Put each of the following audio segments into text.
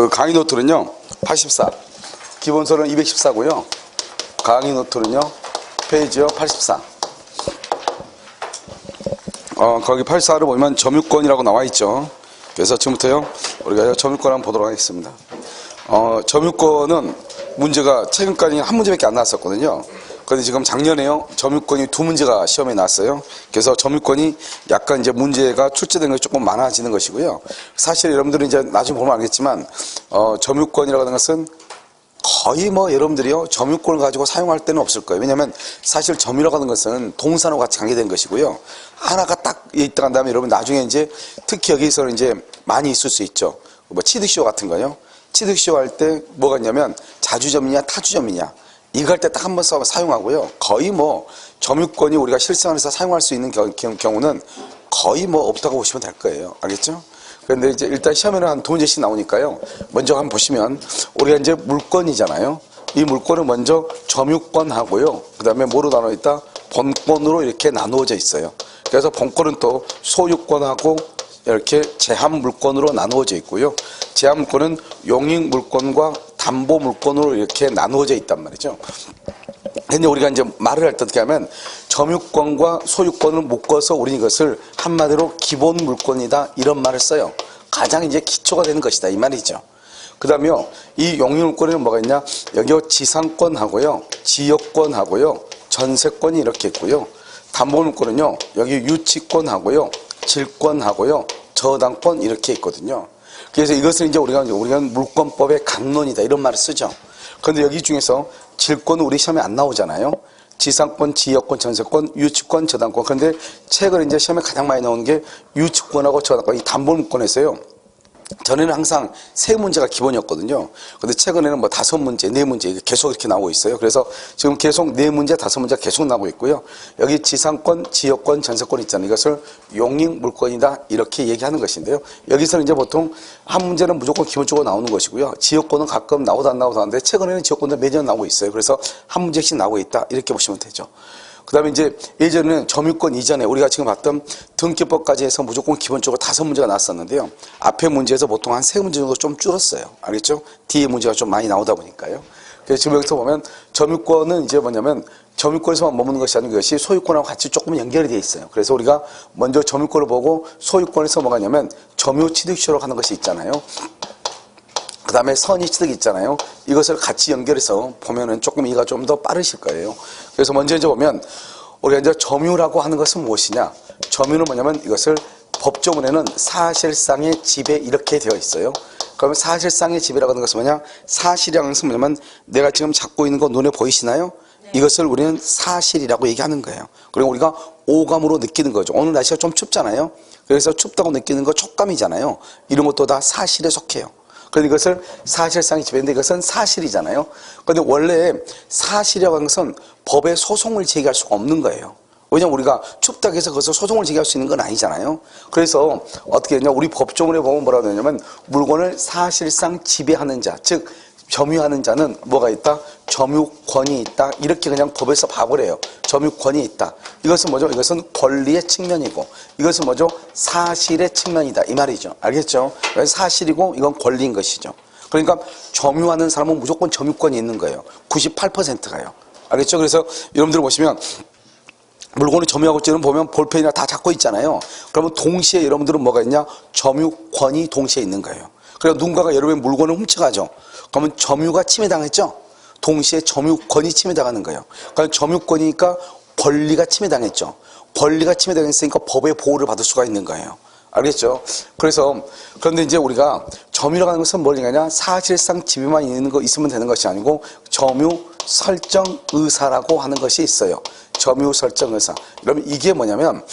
그 강의 노트는요 84, 기본서는 214고요. 강의 노트는요 페이지요 84. 거기 84를 보면 점유권이라고 나와 있죠. 그래서 지금부터요 우리가 점유권 한번 보도록 하겠습니다. 점유권은 문제가 최근까지 한 문제밖에 안 나왔었거든요. 그런데 지금 작년에요 점유권이 2문제가 시험에 나왔어요. 그래서 점유권이 약간 이제 문제가 출제된 것이 조금 많아지는 것이고요. 사실 여러분들은 이제 나중에 보면 알겠지만 점유권이라고 하는 것은 거의 뭐 여러분들이요 점유권을 가지고 사용할 때는 없을 거예요. 왜냐하면 사실 점유라고 하는 것은 동사와 같이 관계된 것이고요. 하나가 딱 있다 간 다음에 여러분 나중에 이제 특히 여기서는 이제 많이 있을 수 있죠. 뭐 취득시효 같은 거요. 취득시효 할 때 뭐가 있냐면 자주점이냐 타주점이냐 이거 할 때 딱 한 번 사용하고요. 거의 뭐 점유권이 우리가 실생활에서 사용할 수 있는 경우는 거의 뭐 없다고 보시면 될 거예요. 알겠죠? 그런데 이제 일단 시험에는 한 2문제씩 나오니까요. 먼저 한번 보시면 우리가 이제 물권이잖아요. 이 물권은 먼저 점유권하고요. 그 다음에 뭐로 나눠 있다? 본권으로 이렇게 나누어져 있어요. 그래서 본권은 또 소유권하고 이렇게 제한물권으로 나누어져 있고요. 제한물권은 용익물권과 담보물권으로 이렇게 나누어져 있단 말이죠. 근데 우리가 이제 말을 할 때 어떻게 하면 점유권과 소유권을 묶어서 우리는 이것을 한마디로 기본물권이다 이런 말을 써요. 가장 이제 기초가 되는 것이다 이 말이죠. 그 다음에 이 용익물권에는 뭐가 있냐? 여기 지상권하고요, 지역권하고요, 전세권이 이렇게 있고요. 담보물권은요 여기 유치권하고요, 질권하고요, 저당권 이렇게 있거든요. 그래서 이것을 이제 우리가 물권법의 강론이다 이런 말을 쓰죠. 그런데 여기 중에서 질권은 우리 시험에 안 나오잖아요. 지상권, 지역권, 전세권, 유치권, 저당권. 그런데 최근에 이제 시험에 가장 많이 나오는 게 유치권하고 저당권, 이 담보물권에서요. 전에는 항상 3문제가 기본이었거든요. 근데 최근에는 뭐 5문제, 4문제 계속 이렇게 나오고 있어요. 그래서 지금 계속 4문제, 5문제가 계속 나오고 있고요. 여기 지상권, 지역권, 전세권 있잖아요. 이것을 용익물권이다 이렇게 얘기하는 것인데요. 여기서는 이제 보통 한 문제는 무조건 기본적으로 나오는 것이고요. 지역권은 가끔 나오다 안 나오다 하는데 최근에는 지역권도 매년 나오고 있어요. 그래서 한 문제씩 나오고 있다 이렇게 보시면 되죠. 그 다음에 이제 예전에는 점유권 이전에 우리가 지금 봤던 등기법까지 해서 무조건 기본적으로 5문제가 나왔었는데요. 앞에 문제에서 보통 한 3문제 정도 좀 줄었어요. 알겠죠? 뒤에 문제가 좀 많이 나오다 보니까요. 그래서 지금 여기서 보면 점유권은 이제 뭐냐면 점유권에서만 머무는 것이 아닌 것이 소유권하고 같이 조금 연결이 되어 있어요. 그래서 우리가 먼저 점유권을 보고 소유권에서 뭐가 있냐면 점유취득시효라고 하는 것이 있잖아요. 그 다음에 선의취득이 있잖아요. 이것을 같이 연결해서 보면은 조금 이해가 좀 더 빠르실 거예요. 그래서 먼저 이제 보면 우리가 이제 점유라고 하는 것은 무엇이냐? 점유는 뭐냐면 이것을 법조문에는 사실상의 지배 이렇게 되어 있어요. 그러면 사실상의 지배라고 하는 것은 뭐냐? 사실이라는 것은 뭐냐면 내가 지금 잡고 있는 거 눈에 보이시나요? 이것을 우리는 사실이라고 얘기하는 거예요. 그리고 우리가 오감으로 느끼는 거죠. 오늘 날씨가 좀 춥잖아요. 그래서 춥다고 느끼는 거 촉감이잖아요. 이런 것도 다 사실에 속해요. 그런데 이것을 사실상의 지배인데 이것은 사실이잖아요. 그런데 원래 사실이라고 하는 것은 법에 소송을 제기할 수가 없는 거예요. 왜냐하면 우리가 춥다고 해서 그것을 소송을 제기할 수 있는 건 아니잖아요. 그래서 어떻게 했냐? 우리 법조문에 보면 뭐라고 되냐면 물건을 사실상 지배하는 자, 즉 점유하는 자는 뭐가 있다? 점유권이 있다. 이렇게 그냥 법에서 봐버려요. 점유권이 있다. 이것은 뭐죠? 이것은 권리의 측면이고 이것은 뭐죠? 사실의 측면이다. 이 말이죠. 알겠죠? 사실이고 이건 권리인 것이죠. 그러니까 점유하는 사람은 무조건 점유권이 있는 거예요. 98%가요. 알겠죠? 그래서 여러분들 보시면 물건을 점유하고 있는 보면 볼펜이나 다 잡고 있잖아요. 그러면 동시에 여러분들은 뭐가 있냐? 점유권이 동시에 있는 거예요. 그래서 누군가가 여러분의 물건을 훔쳐가죠. 그러면 점유가 침해당했죠. 동시에 점유권이 침해당하는 거예요. 그러니까 점유권이니까 권리가 침해당했죠. 권리가 침해당했으니까 법의 보호를 받을 수가 있는 거예요. 알겠죠? 그래서 그런데 이제 우리가 점유라고 하는 것은 뭘 얘기하냐? 사실상 지배만 있는 거 있으면 되는 것이 아니고 점유 설정 의사라고 하는 것이 있어요. 점유 설정 의사. 그러면 이게 뭐냐면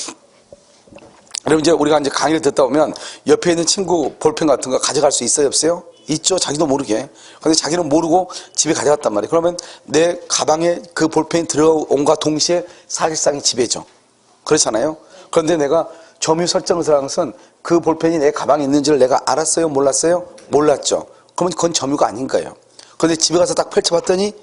그럼 이제 우리가 이제 강의를 듣다 보면 옆에 있는 친구 볼펜 같은 거 가져갈 수 있어요, 없어요? 있죠. 자기도 모르게. 근데 자기는 모르고 집에 가져갔단 말이에요. 그러면 내 가방에 그 볼펜이 들어온과 동시에 사실상의 지배죠. 그렇잖아요. 그런데 내가 점유 설정의사라는 것은 그 볼펜이 내 가방에 있는지를 내가 알았어요, 몰랐어요? 몰랐죠. 그러면 그건 점유가 아닌 거예요. 그런데 집에 가서 딱 펼쳐봤더니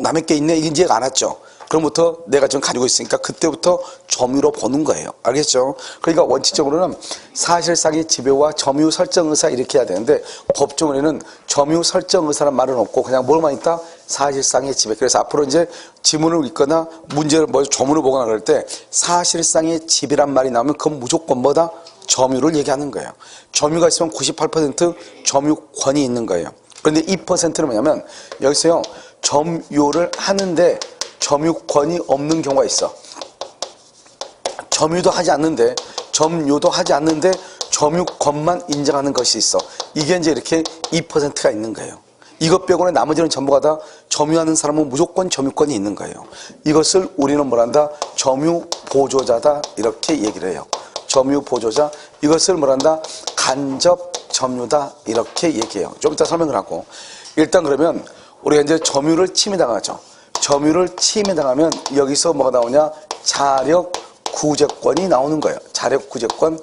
남의 게 있네. 이제 알았죠. 그럼부터 내가 지금 가지고 있으니까 그때부터 점유로 보는 거예요. 알겠죠? 그러니까 원칙적으로는 사실상의 지배와 점유 설정 의사 이렇게 해야 되는데 법조문에는 점유 설정 의사라는 말은 없고 그냥 뭘만 있다? 사실상의 지배. 그래서 앞으로 이제 지문을 읽거나 문제를 뭐 조문을 보거나 그럴 때 사실상의 지배란 말이 나오면 그건 무조건 뭐다? 점유를 얘기하는 거예요. 점유가 있으면 98% 점유권이 있는 거예요. 그런데 2%는 뭐냐면 여기서요 점유를 하는데 점유권이 없는 경우가 있어. 점유도 하지 않는데 점유도 하지 않는데 점유권만 인정하는 것이 있어. 이게 이제 이렇게 2%가 있는 거예요. 이것 빼고는 나머지는 전부가 다 점유하는 사람은 무조건 점유권이 있는 거예요. 이것을 우리는 뭐란다? 점유 보조자다 이렇게 얘기를 해요. 점유 보조자, 이것을 뭐란다? 간접 점유다 이렇게 얘기해요. 좀 이따 설명을 하고. 일단 그러면 우리가 이제 점유를 침해당하죠. 점유를 침해당하면 여기서 뭐가 나오냐? 자력 구제권이 나오는 거예요. 자력 구제권.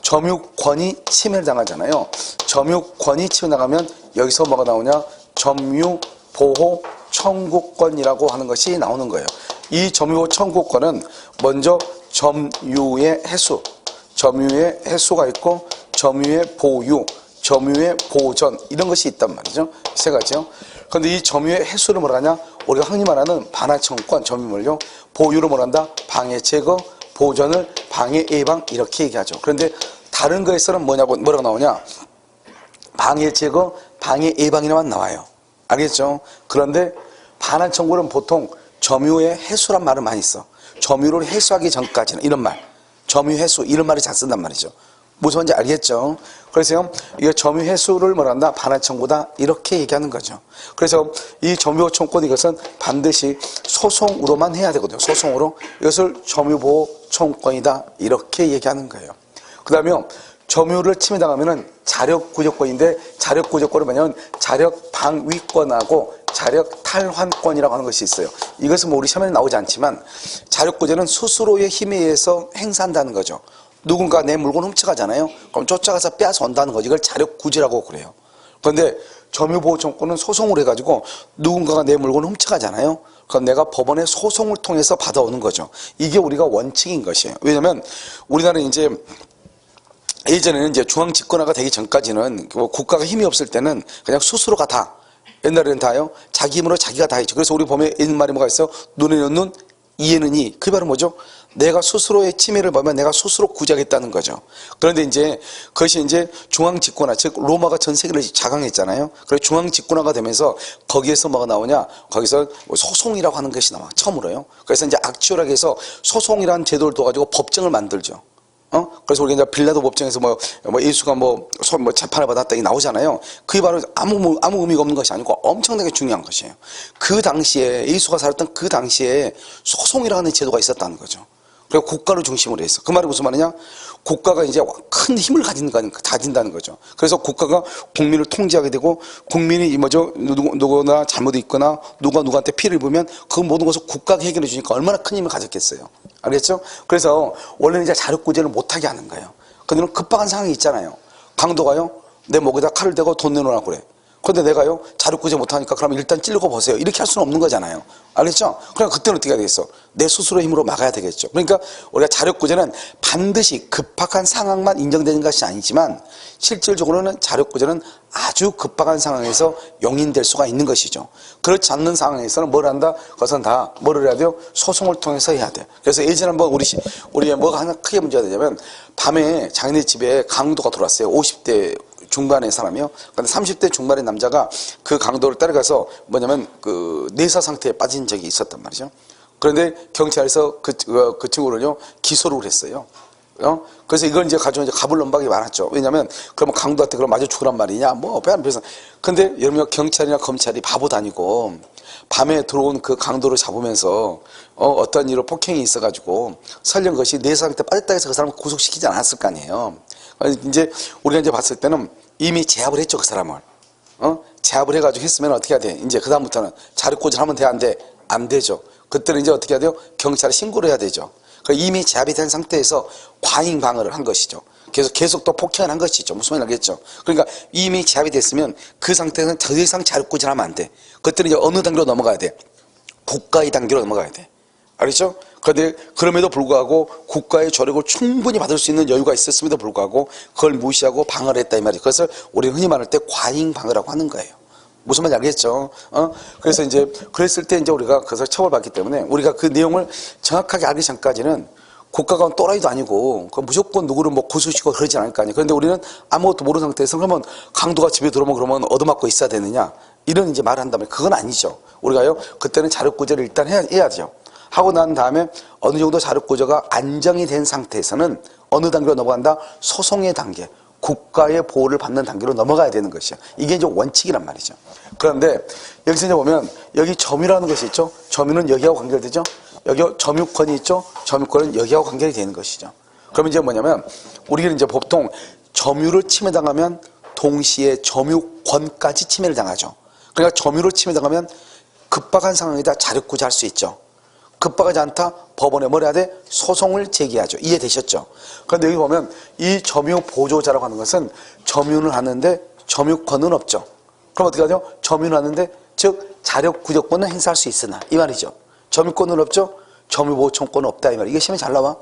점유권이 침해를 당하잖아요. 점유권이 침해당하면 여기서 뭐가 나오냐? 점유 보호 청구권이라고 하는 것이 나오는 거예요. 이 점유 청구권은 먼저 점유의 해수, 점유의 해수가 있고 점유의 보유, 점유의 보전 이런 것이 있단 말이죠. 세 가지요. 그런데 이 점유의 해수를 뭐라 하냐? 우리가 흔히 말하는 반환청구권, 점유물요. 보유를 뭐란다? 방해 제거, 보전을 방해 예방 이렇게 얘기하죠. 그런데 다른 거에서는 뭐라고 나오냐? 방해 제거, 방해 예방이라만 나와요. 알겠죠? 그런데 반환청구는 보통 점유의 해수란 말을 많이 써. 점유를 해수하기 전까지는 이런 말. 점유 해수 이런 말을 잘 쓴단 말이죠. 무슨 말인지 알겠죠? 그래서 이거 점유 해수를 뭐란다? 반환청구다 이렇게 얘기하는 거죠. 그래서 이 점유 청구권 이것은 반드시 소송으로만 해야 되거든요. 소송으로 이것을 점유보호 청구권이다 이렇게 얘기하는 거예요. 그 다음에 점유를 침해당하면은 자력구제권인데 자력구제권은 뭐냐면 자력방위권하고 자력탈환권이라고 하는 것이 있어요. 이것은 뭐 우리 시험에는 나오지 않지만 자력구제는 스스로의 힘에 의해서 행사한다는 거죠. 누군가 내 물건 훔쳐가잖아요. 그럼 쫓아가서 빼앗아 온다는 거죠. 이걸 자력구제라고 그래요. 그런데 점유보호청구권은 소송을 해가지고 누군가가 내 물건을 훔쳐가잖아요. 그럼 내가 법원의 소송을 통해서 받아오는 거죠. 이게 우리가 원칙인 것이에요. 왜냐하면 우리나라는 이제 예전에는 이제 중앙집권화가 되기 전까지는 국가가 힘이 없을 때는 그냥 스스로가 다 옛날에는 다요 자기 힘으로 자기가 다 했죠. 그래서 우리 보면 있는 말이 뭐가 있어요? 눈에는 눈, 이에는 이. 그게 바로 뭐죠? 내가 스스로의 침해를 보면 내가 스스로 구제하겠다는 거죠. 그런데 이제 그것이 이제 중앙집권화, 즉 로마가 전 세계를 자강했잖아요. 그래서 중앙집권화가 되면서 거기에서 뭐가 나오냐? 거기서 소송이라고 하는 것이 나와. 처음으로요. 그래서 이제 악치오라고 해서 소송이라는 제도를 둬가지고 법정을 만들죠. 그래서 우리가 이제 빌라도 법정에서 예수가 재판을 받았다 이 나오잖아요. 그게 바로 아무 의미가 없는 것이 아니고 엄청나게 중요한 것이에요. 그 당시에 예수가 살았던 그 당시에 소송이라는 제도가 있었다는 거죠. 그리고 국가를 중심으로 했어. 그 말이 무슨 말이냐? 국가가 이제 큰 힘을 가진다는 거죠. 그래서 국가가 국민을 통제하게 되고 국민이 누구나 잘못이 있거나 누구한테 피해를 입으면 그 모든 것을 국가가 해결해 주니까 얼마나 큰 힘을 가졌겠어요. 알겠죠? 그래서 원래는 이제 자력구제를 못하게 하는 거예요. 근데 급박한 상황이 있잖아요. 강도가요 내 목에다 칼을 대고 돈 내놓으라고 그래. 근데 내가요 자력구제 못하니까 그럼 일단 찔르고 보세요 이렇게 할 수는 없는 거잖아요. 알겠죠? 그럼 그때는 어떻게 해야 되겠어? 내 스스로의 힘으로 막아야 되겠죠. 그러니까 우리가 자력구제는 반드시 급박한 상황만 인정되는 것이 아니지만 실질적으로는 자력구제는 아주 급박한 상황에서 용인될 수가 있는 것이죠. 그렇지 않는 상황에서는 뭘 한다? 그것은 다 뭐를 해야 돼요? 소송을 통해서 해야 돼요. 그래서 예전에 한번 우리 뭐가 하나 크게 문제가 되냐면 밤에 자기네 집에 강도가 들어왔어요. 50대 중반의 사람이요. 근데 30대 중반의 남자가 그 강도를 따라가서 뭐냐면 그 내사 상태에 빠진 적이 있었단 말이죠. 그런데 경찰에서 그 친구를요 기소를 했어요. 그래서 이걸 이제 가지고 이제 가불론박이 많았죠. 왜냐면 그러면 강도한테 그럼 마저 죽으란 말이냐? 그래서 근데 여러분 경찰이나 검찰이 바보도 아니고 밤에 들어온 그 강도를 잡으면서 어떤 일로 폭행이 있어가지고 설령 그것이 내사 상태에 빠졌다 해서 그 사람을 구속시키지 않았을 거 아니에요. 이제 우리가 이제 봤을 때는 이미 제압을 했죠, 그 사람을. 제압을 해가지고 했으면 어떻게 해야 돼? 이제 그다음부터는 자력구제를 하면 돼, 안 돼? 안 되죠. 그때는 이제 어떻게 해야 돼요? 경찰에 신고를 해야 되죠. 이미 제압이 된 상태에서 과잉 방어를 한 것이죠. 계속 또 폭행을 한 것이죠. 무슨 말인지 알겠죠? 그러니까 이미 제압이 됐으면 그 상태에서는 더 이상 자력구제를 하면 안 돼. 그때는 이제 어느 단계로 넘어가야 돼? 국가의 단계로 넘어가야 돼. 알겠죠? 그런데 그럼에도 불구하고 국가의 조력을 충분히 받을 수 있는 여유가 있었음에도 불구하고 그걸 무시하고 방어를 했다 이 말이에요. 그것을 우리는 흔히 말할 때 과잉 방어라고 하는 거예요. 무슨 말인지 알겠죠? 그래서 이제 그랬을 때 이제 우리가 그것을 처벌받기 때문에 우리가 그 내용을 정확하게 알기 전까지는 국가가 또라이도 아니고 무조건 누구를 뭐 고소시키고 그러지 않을 거 아니에요. 그런데 우리는 아무것도 모르는 상태에서 그러면 강도가 집에 들어오면 그러면 얻어맞고 있어야 되느냐 이런 이제 말을 한다면 그건 아니죠. 우리가요 그때는 자력구제를 일단 해야죠. 하고 난 다음에 어느 정도 자력구제가 안정이 된 상태에서는 어느 단계로 넘어간다? 소송의 단계. 국가의 보호를 받는 단계로 넘어가야 되는 것이야. 이게 이제 원칙이란 말이죠. 그런데 여기서 이제 보면 여기 점유라는 것이 있죠. 점유는 여기하고 관계되죠. 여기 점유권이 있죠. 점유권은 여기하고 관계가 되는 것이죠. 그러면 이제 뭐냐면 우리는 이제 보통 점유를 침해당하면 동시에 점유권까지 침해를 당하죠. 그러니까 점유를 침해당하면 급박한 상황이다 자력구제할 수 있죠. 급박하지 않다 법원에 뭘 해야 돼? 소송을 제기하죠. 이해되셨죠? 그런데 여기 보면 이 점유 보조자라고 하는 것은 점유는 하는데 점유권은 없죠. 그럼 어떻게 하죠? 점유는 하는데 즉 자력구제권은 행사할 수 있으나 이 말이죠. 점유권은 없죠. 점유보호청권은 없다 이 말. 이게 시험에 잘 나와.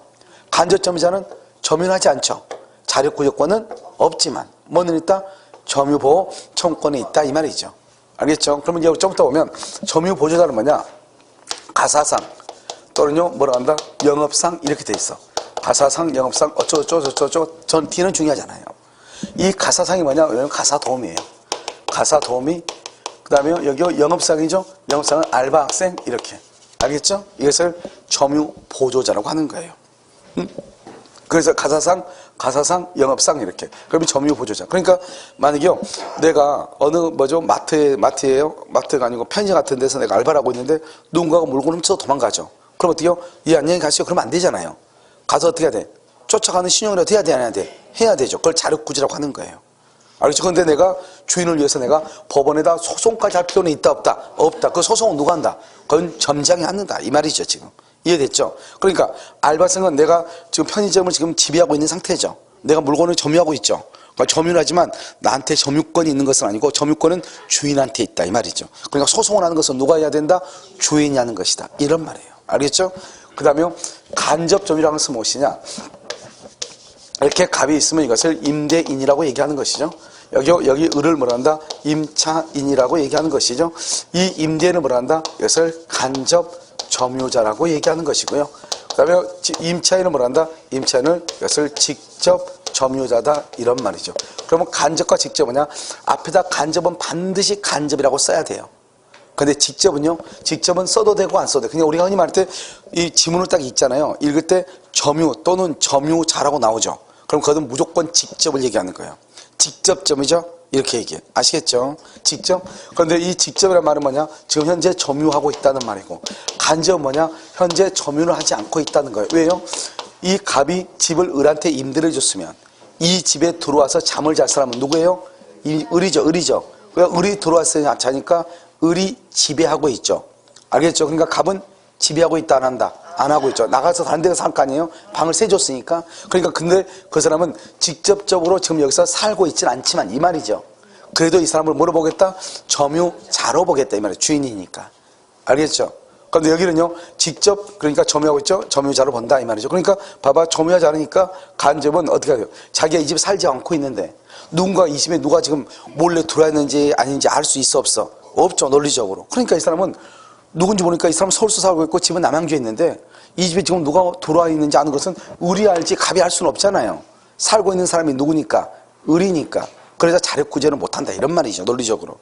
간접점유자는 점유는 하지 않죠. 자력구제권은 없지만 뭐는 있다? 점유보호청권이 있다 이 말이죠. 알겠죠? 그러면 이제 좀 이따 보면 점유보조자는 뭐냐? 가사상 또는요 뭐라 한다? 영업상 이렇게 돼 있어. 가사상, 영업상 어쩌고저쩌고 전 D는 중요하잖아요. 이 가사상이 뭐냐? 왜냐면 가사도우미예요. 가사도우미 그 다음에 여기 영업상이죠. 영업상은 알바 학생 이렇게. 알겠죠? 이것을 점유보조자라고 하는 거예요. 그래서 가사상, 영업상 이렇게. 그러면 점유보조자. 그러니까 만약에요, 내가 어느 마트예요? 마트가 아니고 편의점 같은 데서 내가 알바를 하고 있는데 누군가가 물건을 훔쳐서 도망가죠. 그럼 어떻게 해요? 예, 안녕히 가시오. 그러면 안 되잖아요. 가서 어떻게 해야 돼? 쫓아가는 신용이라도 해야 돼, 안 해야 돼? 해야 되죠. 그걸 자력구제라고 하는 거예요. 알겠죠? 근데 내가 주인을 위해서 내가 법원에다 소송까지 할 필요는 있다, 없다? 없다. 그 소송은 누가 한다? 그건 점장이 한다. 이 말이죠, 지금. 이해됐죠? 그러니까 알바생은 내가 지금 편의점을 지금 지배하고 있는 상태죠. 내가 물건을 점유하고 있죠. 그러니까 점유를 하지만 나한테 점유권이 있는 것은 아니고 점유권은 주인한테 있다 이 말이죠. 그러니까 소송을 하는 것은 누가 해야 된다? 주인이 하는 것이다. 이런 말이에요. 알겠죠? 그 다음에 간접 점유라는 것은 무엇이냐? 이렇게 갑이 있으면 이것을 임대인이라고 얘기하는 것이죠. 여기 을을 뭐라 한다? 임차인이라고 얘기하는 것이죠. 이 임대인을 뭐라 한다? 이것을 간접 점유자라고 얘기하는 것이고요. 그 다음에 임차인은 뭐라 한다? 임차인을 이것을 직접 점유자다 이런 말이죠. 그러면 간접과 직접은 뭐냐? 앞에다 간접은 반드시 간접이라고 써야 돼요. 근데 직접은요? 직접은 써도 되고 안 써도 돼. 그냥 우리가 흔히 말할 때 이 지문을 딱 읽잖아요. 읽을 때 점유 또는 점유자라고 나오죠. 그럼 그것은 무조건 직접을 얘기하는 거예요. 직접점이죠? 이렇게 얘기해. 아시겠죠? 직접. 그런데 이 직접이라는 말은 뭐냐? 지금 현재 점유하고 있다는 말이고, 간접은 뭐냐? 현재 점유를 하지 않고 있다는 거예요. 왜요? 이 갑이 집을 을한테 임대를 줬으면 이 집에 들어와서 잠을 잘 사람은 누구예요? 이 을이죠. 왜 을이 들어왔으냐? 자니까 을이 지배하고 있죠. 알겠죠? 그러니까 갑은 지배하고 있다 안 한다? 안 하고 있죠. 나가서 다른 데가 살 거 아니에요? 방을 세줬으니까. 그러니까 근데 그 사람은 직접적으로 지금 여기서 살고 있진 않지만 이 말이죠. 그래도 이 사람을 뭐로 보겠다? 점유자로 보겠다 이 말이에요. 주인이니까. 알겠죠? 그런데 여기는요 직접 그러니까 점유하고 있죠. 점유자로 본다 이 말이죠. 그러니까 봐봐 점유하지 않으니까 간접은 어떻게 해요? 자기가 이 집에 살지 않고 있는데 누군가 이 집에 누가 지금 몰래 들어왔는지 아닌지 알 수 있어 없어? 없죠 논리적으로. 그러니까 이 사람은 누군지 모르니까 이 사람은 서울서 살고 있고 집은 남양주에 있는데 이 집에 지금 누가 들어와 있는지 아는 것은 을이 알지 갑이 알 수는 없잖아요. 살고 있는 사람이 누구니까? 을이니까. 그래서 자력구제는 못한다 이런 말이죠 논리적으로.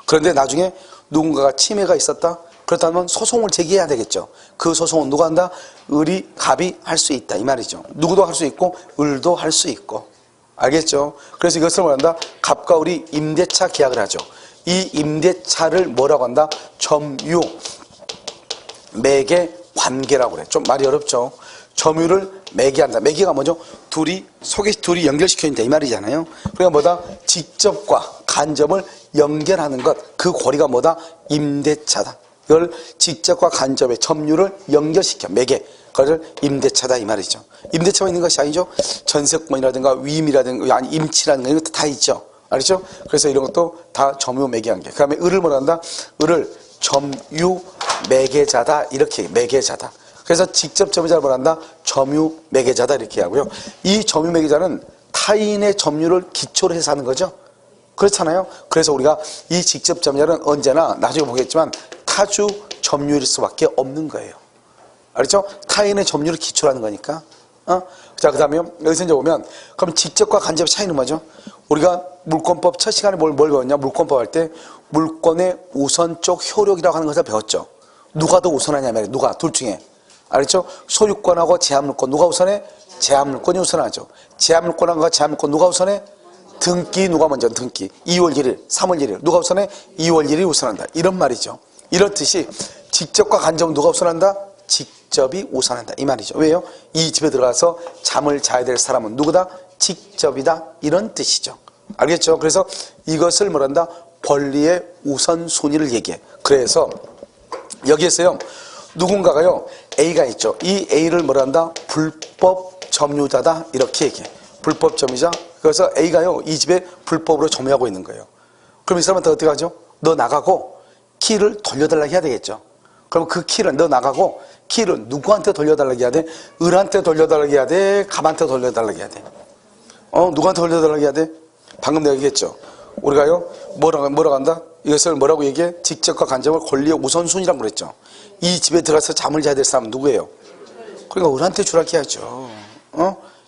그런데 나중에 누군가가 침해가 있었다? 그렇다면 소송을 제기해야 되겠죠. 그 소송은 누가 한다? 을이 갑이 할 수 있다 이 말이죠. 누구도 할 수 있고 을도 할 수 있고. 알겠죠? 그래서 이것을 뭐한다? 갑과 을이 임대차 계약을 하죠. 이 임대차를 뭐라고 한다? 점유 매개 관계라고 그래. 좀 말이 어렵죠. 점유를 매개한다. 매개가 뭐죠? 둘이 연결시켜 있다 이 말이잖아요. 그러니까 뭐다? 직접과 간접을 연결하는 것. 그 고리가 뭐다? 임대차다. 이걸 직접과 간접의 점유를 연결시켜 매개. 그걸 임대차다 이 말이죠. 임대차가 있는 것이 아니죠. 전세권이라든가 위임이라든가 아니 임치라든가 이런 것도 다 있죠. 알겠죠? 그래서 이런 것도 다 점유 매개관계. 그 다음에 을을 뭐라 한다? 을을 점유 매개자다. 이렇게 매개자다. 그래서 직접 점유자를 말한다. 점유 매개자다 이렇게 하고요. 이 점유 매개자는 타인의 점유를 기초로 해서 하는 거죠. 그렇잖아요. 그래서 우리가 이 직접 점유자는 언제나 나중에 보겠지만 타주 점유일 수밖에 없는 거예요. 알겠죠? 타인의 점유를 기초로 하는 거니까. 자, 그 다음에 여기서 이제 보면 그럼 직접과 간접의 차이는 뭐죠? 우리가 물권법 첫 시간에 뭘 배웠냐? 물권법 할 때 물권의 우선적 효력이라고 하는 것을 배웠죠. 누가 더 우선하냐 말이에요. 누가? 둘 중에. 알겠죠? 소유권하고 제한물권 누가 우선해? 제한물권이 우선하죠. 제한물권하고 제한물권 누가 우선해? 등기 누가 먼저? 등기. 2월 1일, 3월 1일 누가 우선해? 2월 1일이 우선한다. 이런 말이죠. 이렇듯이 직접과 간접은 누가 우선한다? 직접이 우선한다. 이 말이죠. 왜요? 이 집에 들어가서 잠을 자야 될 사람은 누구다? 직접이다. 이런 뜻이죠. 알겠죠? 그래서 이것을 뭐란다? 권리의 우선순위를 얘기해. 그래서 여기에서요. 누군가가요. A가 있죠. 이 A를 뭐란다? 불법 점유자다. 이렇게 얘기해. 불법 점유자. 그래서 A가요. 이 집에 불법으로 점유하고 있는 거예요. 그럼 이 사람한테 어떻게 하죠? 너 나가고 키를 돌려달라고 해야 되겠죠. 그럼 그 키를 너 나가고 키를 누구한테 돌려달라고 해야 돼? 을한테 돌려달라고 해야 돼? 갑한테 돌려달라고 해야 돼? 누구한테 돌려달라고 해야 돼? 방금 내가 얘기했죠. 우리가요 뭐라고 한다? 이것을 뭐라고 얘기해? 직접과 간접을 권리의 우선순위라고 그랬죠. 이 집에 들어가서 잠을 자야 될 사람은 누구예요? 그러니까 을한테 주라고 해야죠.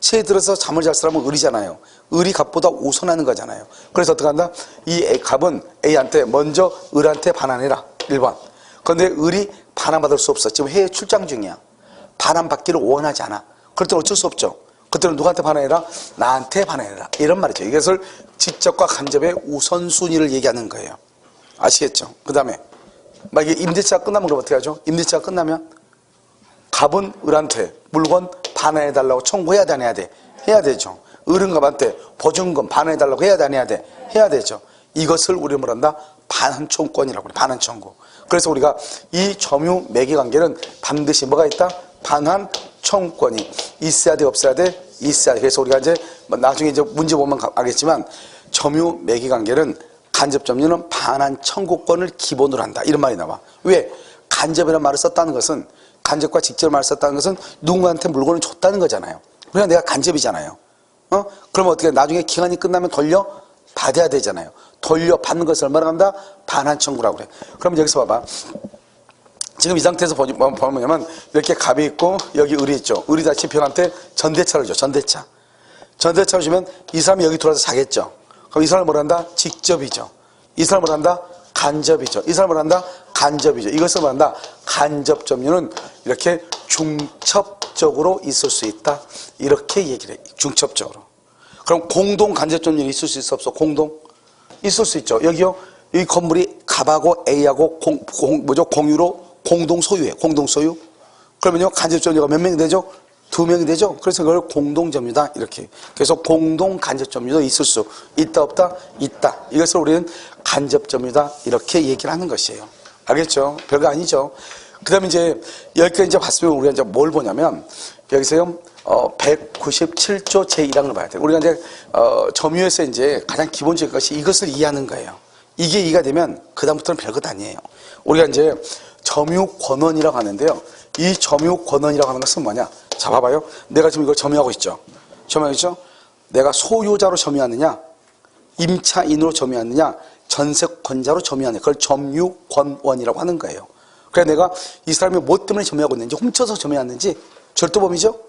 새에 들어서 잠을 잘 사람은 을이잖아요. 을이 갑보다 우선하는 거잖아요. 그래서 어떻게 한다? 이 갑은 A한테 먼저 을한테 반환해라. 1번. 그런데 을이 반환받을 수 없어. 지금 해외 출장 중이야. 반환받기를 원하지 않아. 그럴 때는 어쩔 수 없죠. 그때는 누구한테 반환해라? 나한테 반환해라. 이런 말이죠. 이것을 직접과 간접의 우선순위를 얘기하는 거예요. 아시겠죠? 그 다음에 만약에 임대차가 끝나면 그럼 어떻게 하죠? 임대차가 끝나면 갑은 을한테 물건 반환해달라고 청구해야 돼, 안 해야 돼? 해야 되죠. 을은 갑한테 보증금 반환해달라고 해야 돼, 안 해야 돼? 해야 되죠. 이것을 우리는 뭐란다? 반환청구권이라고 그래. 반환청구. 그래서 우리가 이 점유 매개 관계는 반드시 뭐가 있다? 반환 청구권이 있어야 돼, 없어야 돼? 있어야 돼. 그래서 우리가 이제 나중에 이제 문제 보면 알겠지만 점유 매개 관계는 간접 점유는 반환 청구권을 기본으로 한다. 이런 말이 나와. 왜? 간접이라는 말을 썼다는 것은 간접과 직접 말을 썼다는 것은 누군가한테 물건을 줬다는 거잖아요. 그러니까 내가 간접이잖아요. 그러면 어떻게 나중에 기간이 끝나면 돌려 받아야 되잖아요. 돌려받는 것을 뭐라고 한다? 반환 청구라고 그래. 그럼 여기서 봐봐. 지금 이 상태에서 보면 이렇게 갑이 있고 여기 을이 있죠. 을이 다시 편한테 전대차를 줘. 전대차. 전대차를 주면 이 사람이 여기 들어와서 자겠죠. 그럼 이 사람을 뭐라 한다? 직접이죠. 이 사람을 뭐라 한다? 간접이죠. 이 사람을 뭐라 한다? 간접이죠. 이것을 뭐라 한다? 간접 점유는 이렇게 중첩적으로 있을 수 있다. 이렇게 얘기를 해. 중첩적으로. 그럼 공동 간접 점유는 있을 수 있어 없어? 공동? 있을 수 있죠. 여기요. 이 건물이 갑하고 A하고 공유로 공동 소유해. 공동 소유. 그러면요. 간접 점유가 몇 명이 되죠? 2명이 되죠. 그래서 그걸 공동 점유다. 이렇게. 그래서 공동 간접 점유도 있을 수 있다 없다? 있다. 이것을 우리는 간접 점유다. 이렇게 얘기를 하는 것이에요. 알겠죠? 별거 아니죠. 그 다음에 이제 여기까지 이제 봤으면 우리가 이제 뭘 보냐면 여기서요. 197조 제1항을 봐야 돼요. 우리가 이제 점유에서 이제 가장 기본적인 것이 이것을 이해하는 거예요. 이게 이해가 되면 그다음부터는 별것 아니에요. 우리가 이제 점유 권원이라고 하는데요. 이 점유 권원이라고 하는 것은 뭐냐? 자, 봐봐요. 내가 지금 이걸 점유하고 있죠. 점유하고 있죠? 내가 소유자로 점유하느냐, 임차인으로 점유하느냐, 전세권자로 점유하느냐. 그걸 점유 권원이라고 하는 거예요. 그래서 내가 이 사람이 뭐 때문에 점유하고 있는지, 훔쳐서 점유하는지 절도범이죠?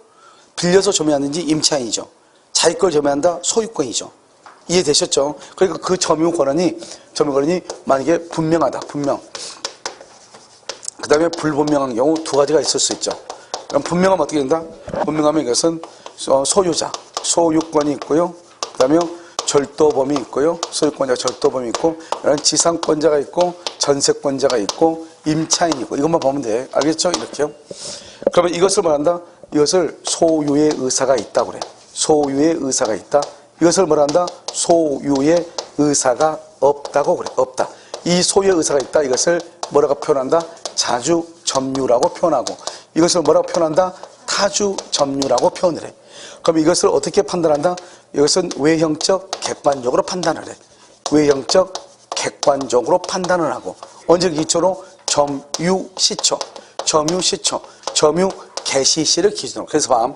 빌려서 점유하는지 임차인이죠. 자기 걸 점유한다? 소유권이죠. 이해되셨죠? 그러니까 그 점유권이 만약에 분명하다. 분명. 그 다음에 불분명한 경우 두 가지가 있을 수 있죠. 그럼 분명하면 어떻게 된다? 분명하면 이것은 소유자, 소유권이 있고요. 그 다음에 절도범이 있고요. 소유권자, 절도범이 있고, 지상권자가 있고, 전세권자가 있고, 임차인이 있고, 이것만 보면 돼. 알겠죠? 이렇게요. 그러면 이것을 말한다? 이것을 소유의 의사가 있다고 그래. 소유의 의사가 있다. 이것을 말한다? 소유의 의사가 없다고 그래. 없다. 이 소유의 의사가 있다. 이것을 뭐라고 표현한다? 자주 점유라고 표현하고, 이것을 뭐라고 표현한다? 타주 점유라고 표현을 해. 그럼 이것을 어떻게 판단한다? 이것은 외형적, 객관적으로 판단을 해. 외형적, 객관적으로 판단을 하고, 언제 기초로? 점유시초. 점유시초. 점유 개시시를 기준으로. 그래서 봐.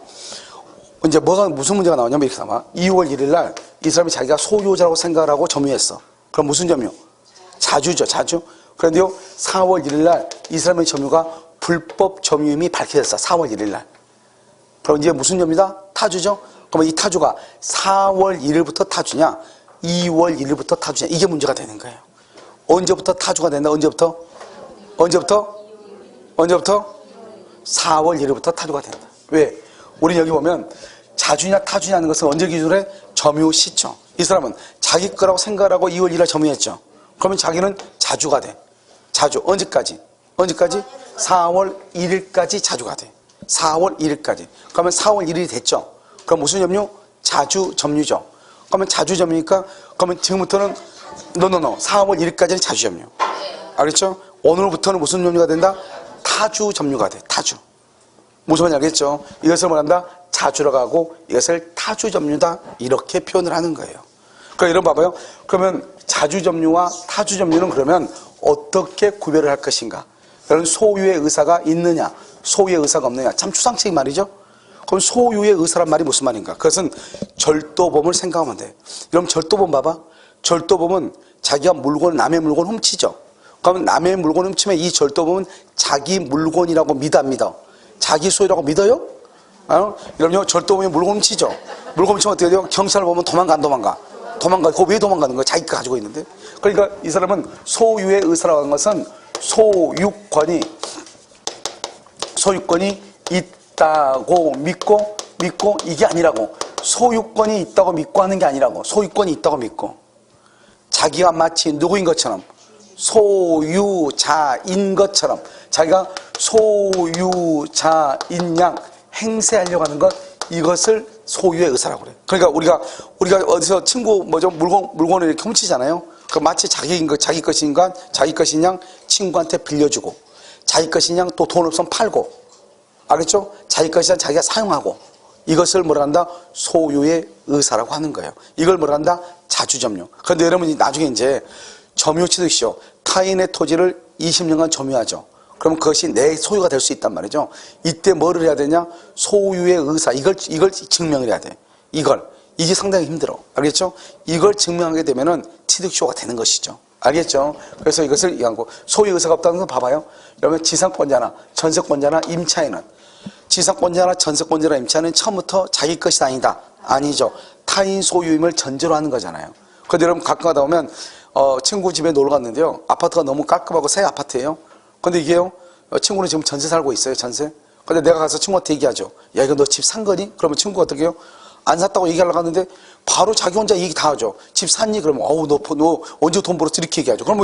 이제 무슨 문제가 나오냐면 이렇게 나와. 2월 1일 날 이 사람이 자기가 소유자라고 생각을 하고 점유했어. 그럼 무슨 점유? 자주죠, 자주. 그런데요, 4월 1일 날 이 사람의 점유가 불법 점유임이 밝혀졌어. 4월 1일 날. 그럼 이제 무슨 점유다? 타주죠? 그러면 이 타주가 4월 1일부터 타주냐, 2월 1일부터 타주냐, 이게 문제가 되는 거예요. 언제부터 타주가 된다? 언제부터? 4월 1일부터 타주가 된다. 왜? 우리 여기 보면 자주냐 타주냐 하는 것은 언제 기준으로 해? 점유 시점. 이 사람은 자기 거라고 생각하고 2월 1일 날 점유했죠. 그러면 자기는 자주가 돼. 자주. 언제까지? 4월 1일까지 자주가 돼. 4월 1일까지. 그러면 4월 1일이 됐죠. 그럼 무슨 점유? 자주 점유죠. 그러면 자주 점유니까 그러면 지금부터는 4월 1일까지는 자주 점유. 알겠죠? 오늘부터는 무슨 점유가 된다? 타주 점유가 돼. 타주. 무슨 말인지 알겠죠? 이것을 뭐란다? 자주라고 하고 이것을 타주 점유다. 이렇게 표현을 하는 거예요. 그러니까 이런 봐봐요. 그러면 자주 점유와 타주 점유는 그러면 어떻게 구별을 할 것인가? 여러분 소유의 의사가 있느냐? 소유의 의사가 없느냐? 참 추상적인 말이죠? 그럼 소유의 의사란 말이 무슨 말인가? 그것은 절도범을 생각하면 돼. 그럼 절도범 봐봐. 절도범은 자기가 남의 물건 훔치죠. 그러면 남의 물건 훔치면 이 절도범은 자기 물건이라고 믿어 안 믿어? 자기 소유라고 믿어요? 그럼요, 절도범이 물건 훔치죠. 물건 훔치면 어떻게 돼요? 경찰을 보면 도망가. 그거 왜 도망가는 거야? 자기가 가지고 있는데. 그러니까 이 사람은 소유의 의사라고 하는 것은 소유권이 있다고 믿고 이게 아니라고. 소유권이 있다고 믿고 하는 게 아니라고. 소유권이 있다고 믿고. 자기가 마치 누구인 것처럼, 소유자인 것처럼 자기가 소유자인 양 행세하려고 하는 것, 이것을 소유의 의사라고 그래요. 그러니까 우리가 어디서 친구 물건을 이렇게 훔치잖아요. 그 마치 자기 것인 양 친구한테 빌려주고, 자기 것인 양 또 돈 없으면 팔고, 알겠죠? 자기 것이란 자기가 사용하고, 이것을 뭐라 한다? 소유의 의사라고 하는 거예요. 이걸 뭐라 한다? 자주점유. 그런데 여러분이 나중에 이제 점유 취득시효, 타인의 토지를 20년간 점유하죠. 그럼 그것이 내 소유가 될 수 있단 말이죠. 이때 뭐를 해야 되냐? 소유의 의사, 이걸 증명을 해야 돼. 이게 상당히 힘들어. 알겠죠? 이걸 증명하게 되면은 취득시효가 되는 것이죠. 알겠죠? 그래서 이것을 이해하고, 소유의 의사가 없다는 건 봐봐요. 여러분 지상권자나 전세권자나 임차인은, 지상권자나 전세권자나 임차인은 처음부터 자기 것이 아니다. 아니죠. 타인 소유임을 전제로 하는 거잖아요. 그런데 여러분 가끔 가다 보면 친구 집에 놀러 갔는데요. 아파트가 너무 깔끔하고 새 아파트예요. 근데 이게요, 친구는 지금 전세 살고 있어요, 전세. 근데 내가 가서 친구한테 얘기하죠. 야, 이거 너 집 산 거니? 그러면 친구가 어떻게 해요? 안 샀다고 얘기하려고 하는데 바로 자기 혼자 얘기 다 하죠. 집 샀니? 그러면 너 언제 돈 벌었어? 이렇게 얘기하죠. 그럼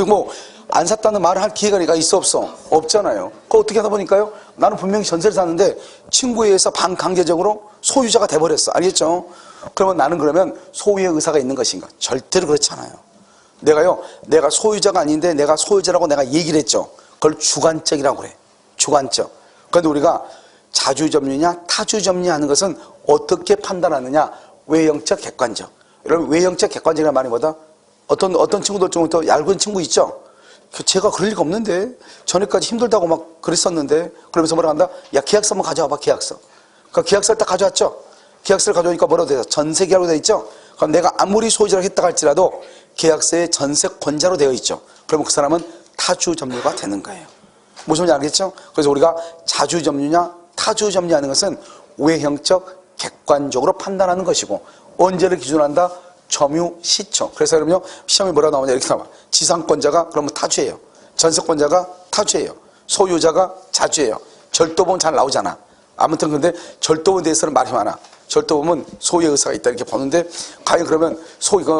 안 샀다는 말을 할 기회가 있어 없어? 없잖아요. 그거 어떻게 하다 보니까요, 나는 분명히 전세를 샀는데 친구에 의해서 반강제적으로 소유자가 돼버렸어. 알겠죠? 그러면 나는 그러면 소유의 의사가 있는 것인가? 절대로 그렇지 않아요. 내가 소유자가 아닌데 내가 소유자라고 내가 얘기를 했죠. 그걸 주관적이라고 그래. 주관적. 그런데 우리가 자주점유냐 타주점유냐 하는 것은 어떻게 판단하느냐? 외형적 객관적. 여러분 외형적 객관적이라는 말이 뭐다? 어떤 친구들 좀 더 얇은 친구 있죠? 제가 그럴 리가 없는데 전에까지 힘들다고 막 그랬었는데, 그러면서 뭐라 한다? 야, 계약서 한번 가져와봐. 계약서. 그 계약서를 딱 가져왔죠. 계약서를 가져오니까 뭐라고 되어 있어? 전세계약으로 되어 있죠. 그럼 내가 아무리 소유자라고 했다 할지라도 계약서에 전세권자로 되어 있죠. 그러면 그 사람은 타주점유가 되는 거예요. 무슨 말인지 알겠죠? 그래서 우리가 자주점유냐 타주점유 하는 것은 외형적 객관적으로 판단하는 것이고, 언제를 기준으로 한다? 점유 시초. 그래서 그러면요, 시험에 뭐라 나오냐? 이렇게 나와. 지상권자가 그러면 타주예요. 전세권자가 타주예요. 소유자가 자주예요. 절도범은 잘 나오잖아. 아무튼 근데 절도범에 대해서는 말이 많아. 절도범은 소유의 의사가 있다 이렇게 보는데, 과연 그러면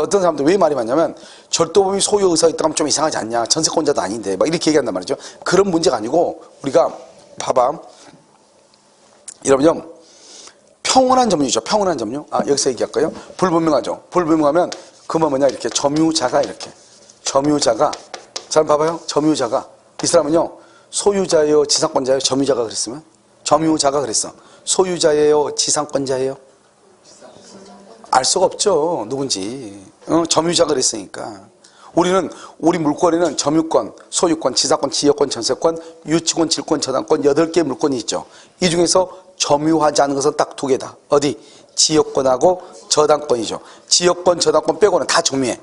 어떤 사람들 왜 말이 많냐면, 절도범이 소유의 의사가 있다고 하면 좀 이상하지 않냐? 전세권자도 아닌데 막 이렇게 얘기한단 말이죠. 그런 문제가 아니고, 우리가 봐봐. 여러분요, 평온한 점유죠. 평온한 점유. 여기서 얘기할까요? 불분명하죠. 불분명하면 그만 뭐냐? 이렇게 점유자가 잘 봐봐요. 점유자가, 이 사람은요, 소유자예요, 지상권자예요, 점유자가 그랬으면? 점유자가 그랬어. 소유자예요, 지상권자예요? 알 수가 없죠. 누군지. 점유자가 그랬으니까. 우리는 우리 물권에는 점유권, 소유권, 지사권, 지역권, 전세권, 유치권, 질권, 저당권 8개의 물권이 있죠. 이 중에서 점유하지 않은 것은 딱 2개다. 어디? 지역권하고 저당권이죠. 지역권, 저당권 빼고는 다 점유해.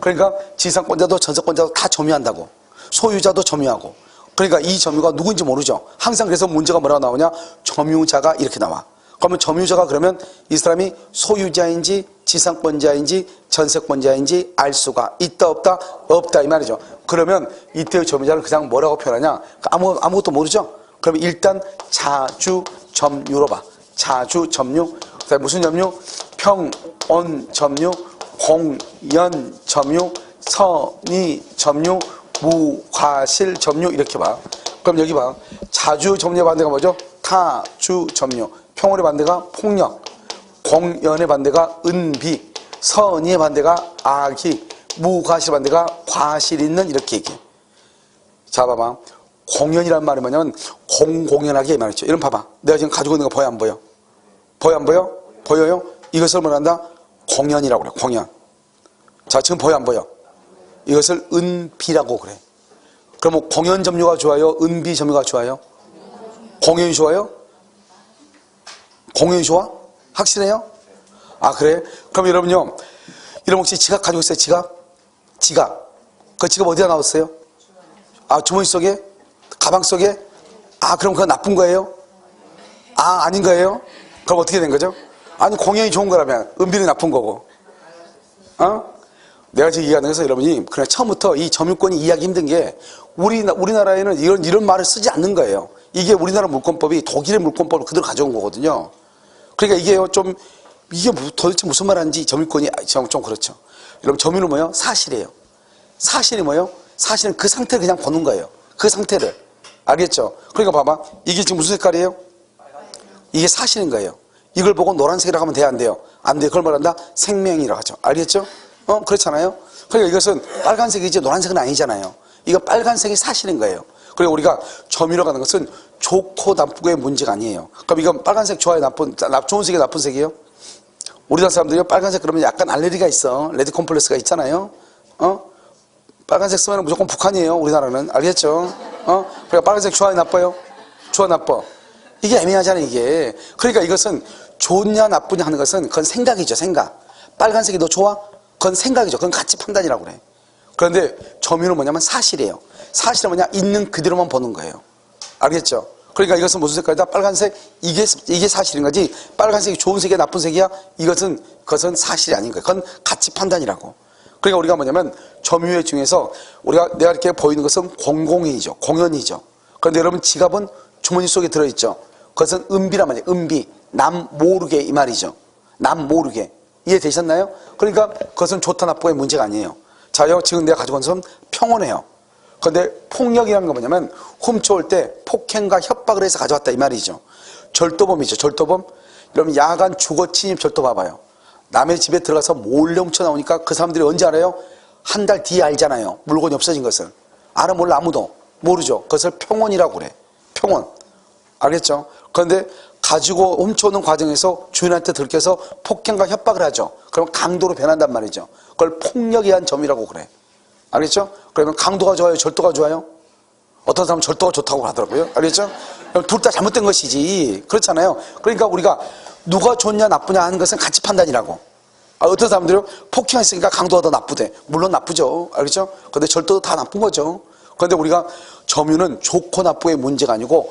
그러니까 지상권자도 전세권자도 다 점유한다고. 소유자도 점유하고. 그러니까 이 점유가 누구인지 모르죠. 항상 그래서 문제가 뭐라고 나오냐? 점유자가 이렇게 나와. 그러면 점유자가 그러면 이 사람이 소유자인지 지상권자인지 전세권자인지 알 수가 있다 없다? 없다 이 말이죠. 그러면 이때의 점유자를 그냥 뭐라고 표현하냐? 아무것도 모르죠. 그러면 일단 자주점유로 봐. 자주점유. 그다음에 무슨 점유? 평온점유, 공연점유, 선의점유, 무과실점유 이렇게 봐. 그럼 여기 봐. 자주점유의 반대가 뭐죠? 타주점유. 평온의 반대가 폭력, 공연의 반대가 은비, 선의의 반대가 악의, 무과실의 반대가 과실 있는 이렇게 얘기해. 자 봐봐. 공연이란 말이 뭐냐면 공공연하게 이 말이죠. 이런 봐봐. 내가 지금 가지고 있는 거 보여 안 보여? 보여 안 보여? 보여요? 이것을 뭐란다? 공연이라고 그래. 공연. 자 지금 보여 안 보여? 이것을 은비라고 그래. 그럼 뭐 공연 점유가 좋아요? 은비 점유가 좋아요? 공연이 좋아요? 공연이 좋아? 확실해요? 아 그래? 그럼 여러분요, 여러분 혹시 지갑 가지고 있어요? 지갑? 지갑. 그 지갑 어디다 나왔어요? 아 주머니 속에? 가방 속에? 아 그럼 그건 나쁜 거예요? 아 아닌 거예요? 그럼 어떻게 된 거죠? 아니 공연이 좋은 거라면 은비는 나쁜 거고. 내가 지금 얘기하는 것은 여러분이 그냥 처음부터 이 점유권이 이해하기 힘든 게 우리나라에는 이런 말을 쓰지 않는 거예요. 이게 우리나라 물권법이 독일의 물권법을 그대로 가져온 거거든요. 그러니까 이게 도대체 무슨 말 하는지 점유권이 좀 그렇죠. 여러분 점유는 뭐예요? 사실이에요. 사실이 뭐예요? 사실은 그 상태를 그냥 보는 거예요. 그 상태를. 알겠죠? 그러니까 봐봐. 이게 지금 무슨 색깔이에요? 이게 사실인 거예요. 이걸 보고 노란색이라고 하면 돼요? 안 돼요? 안 돼요. 그걸 말한다? 생명이라고 하죠. 알겠죠? 그렇잖아요? 그러니까 이것은 빨간색이지 노란색은 아니잖아요. 이거 빨간색이 사실인 거예요. 그리고 우리가 점유라고 하는 것은 좋고 나쁘고의 문제가 아니에요. 그럼 이건 빨간색 좋아요? 좋은 색이 나쁜 색이에요? 우리나라 사람들이 빨간색 그러면 약간 알레르기가 있어. 레드 콤플렉스가 있잖아요. 빨간색 쓰면 무조건 북한이에요. 우리나라는. 알겠죠? 그러니까 빨간색 좋아요? 나빠요? 좋아 나빠? 이게 애매하잖아요, 이게. 그러니까 이것은 좋냐 나쁘냐 하는 것은 그건 생각이죠, 생각. 빨간색이 너 좋아? 그건 생각이죠. 그건 가치 판단이라고 그래. 그런데 점유는 뭐냐면 사실이에요. 사실은 뭐냐? 있는 그대로만 보는 거예요. 알겠죠? 그러니까 이것은 무슨 색깔이다? 빨간색, 이게 사실인 거지. 빨간색이 좋은 색이야, 나쁜 색이야? 그것은 사실이 아닌 거예요. 그건 가치 판단이라고. 그러니까 우리가 뭐냐면 점유의 중에서 내가 이렇게 보이는 것은 공공이죠. 공연이죠. 그런데 여러분 지갑은 주머니 속에 들어있죠. 그것은 은비란 말이에요. 은비. 남 모르게 이 말이죠. 남 모르게. 이해되셨나요? 그러니까 그것은 좋다 나쁘고의 문제가 아니에요. 자요, 지금 내가 가지고 온 것은 평온해요. 그런데 폭력이라는 건 뭐냐면 훔쳐올 때 폭행과 협박을 해서 가져왔다 이 말이죠. 절도범이죠. 절도범. 여러분 야간 주거 침입 절도 봐봐요. 남의 집에 들어가서 몰래 훔쳐 나오니까 그 사람들이 언제 알아요? 한 달 뒤에 알잖아요. 물건이 없어진 것을. 알아 몰라 아무도 모르죠. 그것을 평온이라고 그래. 평온. 알겠죠? 그런데 가지고 훔쳐오는 과정에서 주인한테 들켜서 폭행과 협박을 하죠. 그럼 강도로 변한단 말이죠. 그걸 폭력에 의한 점이라고 그래. 알겠죠? 그러면 강도가 좋아요? 절도가 좋아요? 어떤 사람은 절도가 좋다고 하더라고요. 알겠죠? 둘 다 잘못된 것이지. 그렇잖아요. 그러니까 우리가 누가 좋냐 나쁘냐 하는 것은 가치 판단이라고. 어떤 사람들은 폭행했으니까 강도가 더 나쁘대. 물론 나쁘죠. 알겠죠? 그런데 절도도 다 나쁜 거죠. 그런데 우리가 점유는 좋고 나쁘고의 문제가 아니고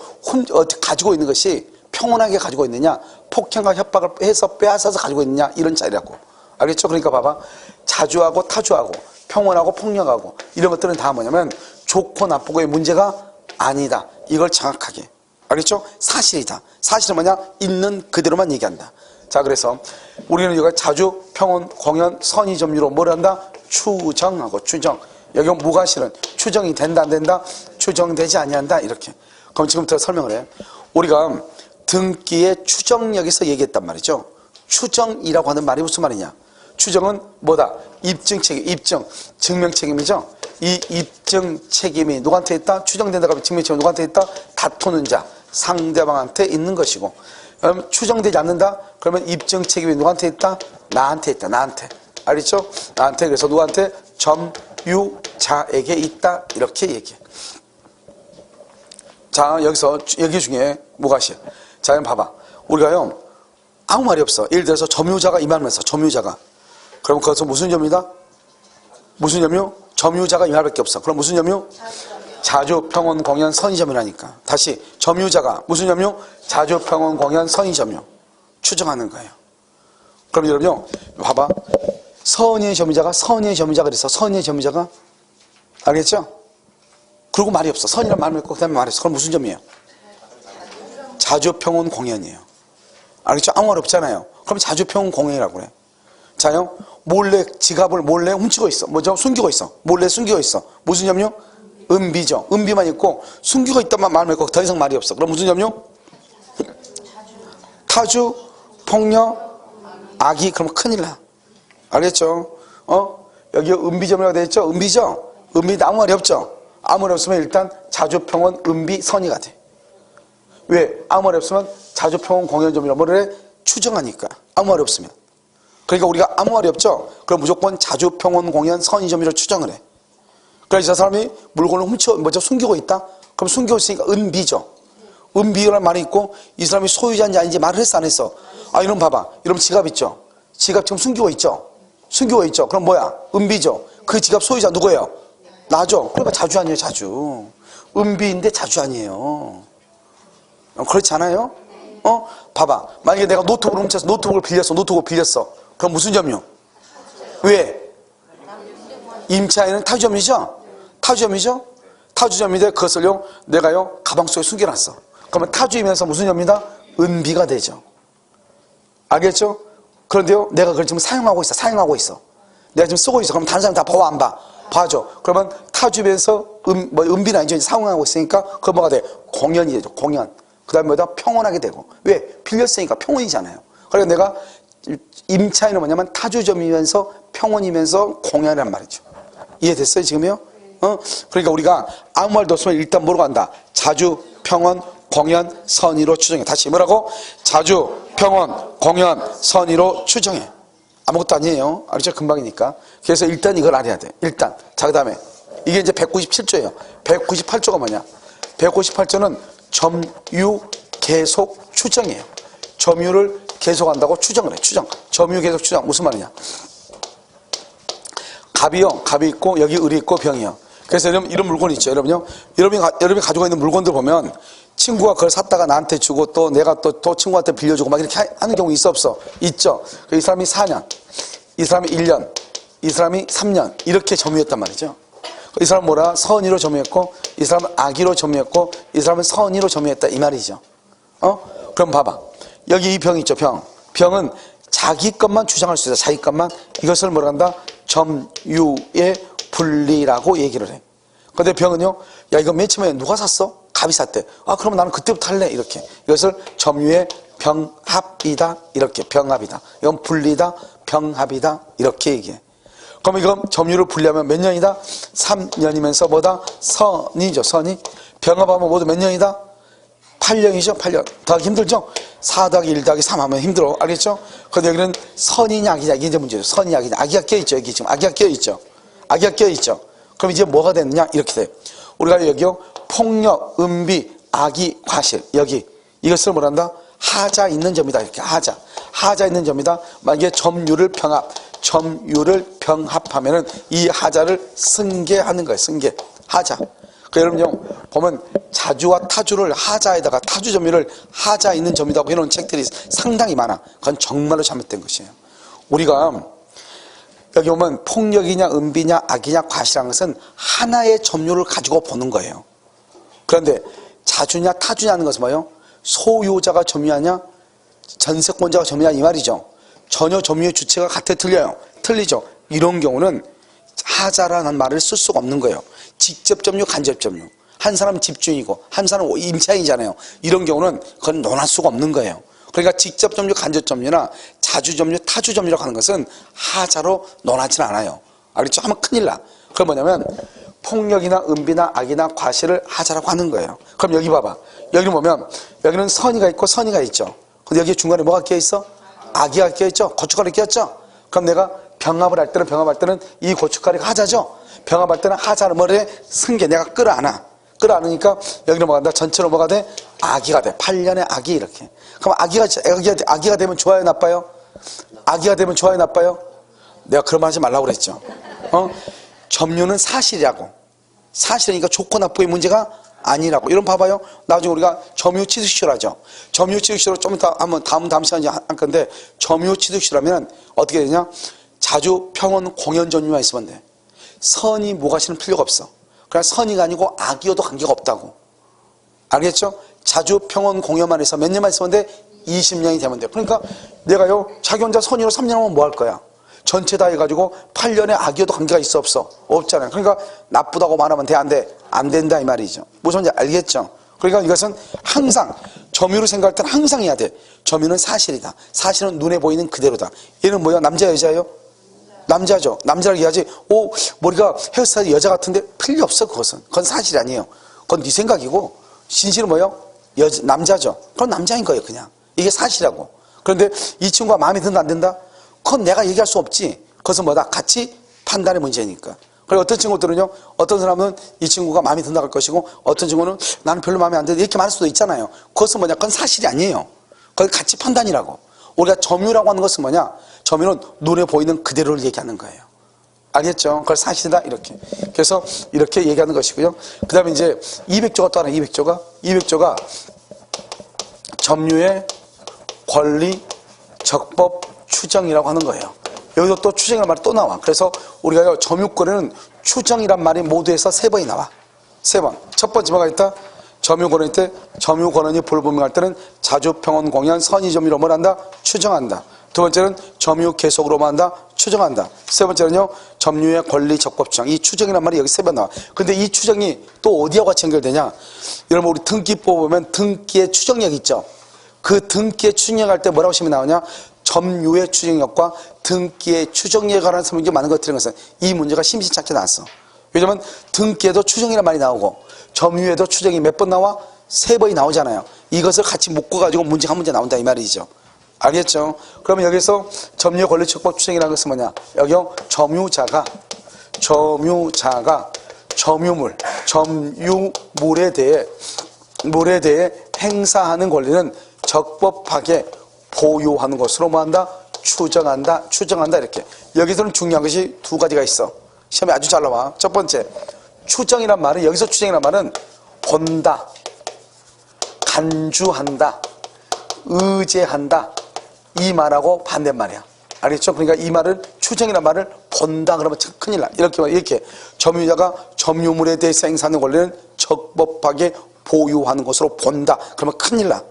가지고 있는 것이 평온하게 가지고 있느냐, 폭행과 협박을 해서 빼앗아서 가지고 있느냐, 이런 차이라고. 알겠죠? 그러니까 봐봐. 자주하고 타주하고 평온하고 폭력하고 이런 것들은 다 뭐냐면 좋고 나쁘고의 문제가 아니다. 이걸 정확하게. 알겠죠? 사실이다. 사실은 뭐냐? 있는 그대로만 얘기한다. 자, 그래서 우리는 여기 자주, 평온, 공연, 선의 점유로 뭘 한다? 추정하고 추정. 여기 무과실은 추정이 된다 안 된다? 추정되지 아니한다 이렇게. 그럼 지금부터 설명을 해. 우리가 등기의 추정력에서 얘기했단 말이죠. 추정이라고 하는 말이 무슨 말이냐? 추정은 뭐다? 입증 책임, 입증, 증명 책임이죠. 이 입증 책임이 누구한테 있다? 추정된다고 하면 증명 책임이 누구한테 있다? 다투는 자, 상대방한테 있는 것이고. 그럼 추정되지 않는다? 그러면 입증 책임이 누구한테 있다? 나한테 있다. 나한테. 알겠죠? 나한테. 그래서 누구한테? 점유자에게 있다. 이렇게 얘기해. 자, 여기서 여기 중에 뭐가 시? 자, 그럼 봐봐. 우리가요 아무 말이 없어. 예를 들어서 점유자가 임하면서 점유자가. 그럼 그것은 무슨 점유다? 무슨 점유? 점유자가 이 말밖에 없어. 그럼 무슨 점유? 자주, 평온, 공연, 선의 점유라니까. 다시 점유자가 무슨 점유? 자주, 평온, 공연, 선의 점유. 추정하는 거예요. 그럼 여러분요 봐봐. 선의의 점유자가 그래서 선의의 점유자가 알겠죠? 그리고 말이 없어. 선이란 말을 했고 그 다음에 말이 없어. 그럼 무슨 점이에요? 자주, 평온, 공연이에요. 알겠죠? 아무 말 없잖아요. 그럼 자주, 평온, 공연이라고 그래. 자요, 몰래 지갑을 몰래 훔치고 있어. 뭐죠? 숨기고 있어. 몰래 숨기고 있어. 무슨 점유? 은비죠. 은비만 있고 숨기고 있다만 말을 했고 더 이상 말이 없어. 그럼 무슨 점유? 타주, 폭력, 악이. 그러면 큰일 나. 알겠죠? 여기 은비점이라고 되어 있죠? 은비죠? 은비 아무 말이 없죠? 아무 말이 없으면 일단 자주, 평온, 은비, 선의가 돼. 왜? 아무 말이 없으면 자주, 평온, 공연점이라고 뭐를 해? 추정하니까. 아무 말이 없으면. 그러니까 우리가 아무 말이 없죠? 그럼 무조건 자주, 평온, 공연, 선의점이라고 추정을 해. 그래서 이 사람이 물건을 먼저 숨기고 있다? 그럼 숨기고 있으니까 은비죠. 은비라는 말이 있고 이 사람이 소유자인지 아닌지 말을 했어 안 했어? 아, 이러면 봐봐. 이러면 지갑 있죠? 지갑 지금 숨기고 있죠? 숨기고 있죠? 그럼 뭐야? 은비죠. 그 지갑 소유자 누구예요? 나죠. 그러니까 자주 아니에요. 자주. 은비인데 자주 아니에요. 그렇지 않아요? 봐봐. 만약에 내가 노트북을 훔쳐서 노트북을 빌렸어. 그럼 무슨 점이요? 왜? 임차인은 타주점이죠? 타주점인데 그것을요 내가요 가방 속에 숨겨놨어. 그러면 타주이면서 무슨 점이다? 은비가 되죠. 알겠죠? 그런데요 내가 그걸 지금 사용하고 있어. 내가 지금 쓰고 있어. 그럼 다른 사람 다 봐, 안 봐? 봐줘. 그러면 타주면서 은비는 아니죠. 사용하고 있으니까 그거 뭐가 돼? 공연이 되죠. 공연. 그 다음에 뭐다? 평온하게 되고. 왜? 빌렸으니까 평온이잖아요. 그러니까 내가 임차인은 뭐냐면 타주점이면서 평온이면서 공연이란 말이죠. 이해됐어요 지금요? 그러니까 우리가 아무 말도 없으면 일단 뭐로 간다? 자주, 평온, 공연, 선의로 추정해. 다시 뭐라고? 자주, 평온, 공연, 선의로 추정해. 아무것도 아니에요. 알죠? 금방이니까. 그래서 일단 이걸 알아야 돼. 일단. 자, 그 다음에 이게 이제 197조예요 198조가 뭐냐? 198조는 점유 계속 추정이에요. 점유를 계속한다고 추정을 해. 점유 계속 추정. 무슨 말이냐? 갑이 있고 여기 을이 있고 병이요. 그래서 이런 물건이 있죠. 여러분요. 여러분이 가지고 있는 물건들 보면 친구가 그걸 샀다가 나한테 주고 또 내가 또 친구한테 빌려주고 막 이렇게 하는 경우 있어 없어? 있죠. 이 사람이 4년, 이 사람이 1년, 이 사람이 3년 이렇게 점유했단 말이죠. 이 사람은 뭐라? 선의로 점유했고 이 사람은 악의로 점유했고 이 사람은 선의로 점유했다 이 말이죠. 그럼 봐봐. 여기 이 병 있죠. 병은 자기 것만 주장할 수 있어. 자기 것만. 이것을 뭐라 한다? 점유의 분리라고 얘기를 해. 근데 병은요, 야, 이거 맨 처음에 누가 샀어? 갑이 샀대. 아, 그러면 나는 그때부터 할래. 이렇게. 이것을 점유의 병합이다. 이렇게. 병합이다. 이건 분리다. 병합이다. 이렇게 얘기해. 그럼 이건 점유를 분리하면 몇 년이다? 3년이면서 뭐다? 선이죠. 선이. 병합하면 모두 몇 년이다? 8년이죠. 8년. 더하기 힘들죠? 4 더하기 1 더하기 3 하면 힘들어. 알겠죠? 근데 여기는 선이냐 악이냐 이게 이제 문제죠. 선이 악이냐. 악이가 껴있죠. 여기 지금 악이가 껴있죠. 악이가 껴있죠. 그럼 이제 뭐가 됐느냐? 이렇게 돼요. 우리가 여기요. 폭력, 은비, 악의, 과실. 여기. 이것을 뭐란다? 하자 있는 점이다. 이렇게 하자 있는 점이다. 만약에 점유를 병합하면은 이 하자를 승계하는 거예요. 승계. 하자. 그 여러분요 보면 자주와 타주를 하자에다가 타주 점유를 하자 있는 점이라고 해놓은 책들이 상당히 많아. 그건 정말로 잘못된 것이에요. 우리가 여기 보면 폭력이냐 은비냐 악이냐 과실한 것은 하나의 점유를 가지고 보는 거예요. 그런데 자주냐 타주냐는 것은 뭐예요? 소유자가 점유하냐 전세권자가 점유하냐 이 말이죠. 전혀 점유의 주체가 같아 틀리죠. 이런 경우는 하자라는 말을 쓸 수가 없는 거예요. 직접 점유, 간접 점유. 한 사람은 집주인이고 한 사람은 임차인이잖아요. 이런 경우는 그건 논할 수가 없는 거예요. 그러니까 직접 점유, 간접 점유나 자주 점유, 타주 점유라고 하는 것은 하자로 논하지는 않아요. 알겠죠? 하면 큰일 나. 그건 뭐냐면 폭력이나 은비나 악이나 과실을 하자라고 하는 거예요. 그럼 여기 봐봐. 여기 보면 여기는 선의가 있고 선의가 있죠. 근데 여기 중간에 뭐가 껴있어? 악의가 껴있죠? 고춧가루 껴있죠? 그럼 내가 병합을 할 때는 이 고춧가루가 하자죠. 병합할 때는 하자를 머리에 승계 내가 끌어안으니까 여기로 뭐가 된다? 전체로 뭐가 돼? 아기가 돼. 8년의 아기 이렇게. 그럼 아기가 되면 좋아요, 나빠요? 아기가 되면 좋아요, 나빠요? 내가 그런 말 하지 말라고 그랬죠. 점유는 사실이라고. 사실이니까 좋고 나쁘의 문제가 아니라고. 이런 봐봐요. 나중에 우리가 점유취득시효를 하죠. 점유취득시효를 좀 이따 한번 다음 시간에 할 건데, 점유취득시효라면 어떻게 되냐? 자주, 평원, 공연 점유만 있으면 돼. 선이 뭐가시는 필요가 없어. 그냥 선이가 아니고 악이어도 관계가 없다고. 알겠죠? 자주, 평원, 공연만 해서 몇 년만 있으면 돼? 20년이 되면 돼. 그러니까 내가요, 자기 혼자 선의로 3년 하면 뭐 할 거야? 전체 다 해가지고 8년의 악이어도 관계가 있어, 없어? 없잖아요. 그러니까 나쁘다고 말하면 돼, 안 돼? 안 된다 이 말이죠. 무슨 말인지 알겠죠? 그러니까 이것은 항상 점유로 생각할 때는 항상 해야 돼. 점유는 사실이다. 사실은 눈에 보이는 그대로다. 얘는 뭐야? 남자 여자예요? 남자죠. 남자를 얘기하지. 오, 머리가 헤어스타일이 여자 같은데 필요 없어. 그건 사실이 아니에요. 그건 네 생각이고 진실은 뭐예요? 남자죠. 그건 남자인 거예요. 그냥 이게 사실이라고. 그런데 이 친구가 마음에 든다 안 든다? 그건 내가 얘기할 수 없지. 그것은 뭐다? 가치 판단의 문제니까. 그리고 어떤 친구들은요, 어떤 사람은 이 친구가 마음에 든다 할 것이고, 어떤 친구는 나는 별로 마음에 안 든다 이렇게 말할 수도 있잖아요. 그것은 뭐냐? 그건 사실이 아니에요. 그건 가치 판단이라고. 우리가 점유라고 하는 것은 뭐냐? 점유는 눈에 보이는 그대로를 얘기하는 거예요. 알겠죠? 그걸 사실이다 이렇게. 그래서 이렇게 얘기하는 것이고요. 그 다음에 이제 200조가 또 하나, 200조가 점유의 권리, 적법, 추정이라고 하는 거예요. 여기서 또 추정이라는 말이 또 나와. 그래서 우리가 점유권에는 추정이란 말이 모두에서 3번이 나와. 3번. 첫 번째 뭐가 있다? 점유권일 때, 점유권원이 불분명할 때는 자주, 평원, 공연, 선의 점유로 뭘 한다? 추정한다. 두 번째는 점유 계속으로만 한다? 추정한다. 세 번째는요, 점유의 권리, 적법, 추정. 이 추정이란 말이 여기 3번 나와. 근데 이 추정이 또 어디하고 같이 연결되냐? 여러분, 우리 등기법 보면 등기의 추정력 있죠? 그 등기의 추정력할 때 뭐라고 시험이 나오냐? 점유의 추정력과 등기의 추정력에 관한 설명이 많은 것 같은 것은 이 문제가 심심찮게 나왔어. 왜냐면 등기에도 추정이란 말이 나오고 점유에도 추정이 몇 번 나와? 3번이 나오잖아요. 이것을 같이 묶어가지고 문제가 한 문제 나온다 이 말이죠. 알겠죠? 그러면 여기서 점유의 권리, 적법, 추정이라는 것은 뭐냐? 여기요, 점유자가 점유물에 대해 행사하는 권리는 적법하게 보유하는 것으로 뭐 한다? 추정한다 이렇게. 여기서는 중요한 것이 2가지가 있어. 시험에 아주 잘 나와. 첫 번째, 추정이란 말은, 여기서 추정이란 말은 본다, 간주한다, 의제한다 이 말하고 반대말이야. 알겠죠? 그러니까 이 말을, 추정이란 말을 본다 그러면 큰일 나. 이렇게 점유자가 점유물에 대해서 행사하는 권리는 적법하게 보유하는 것으로 본다 그러면 큰일 나.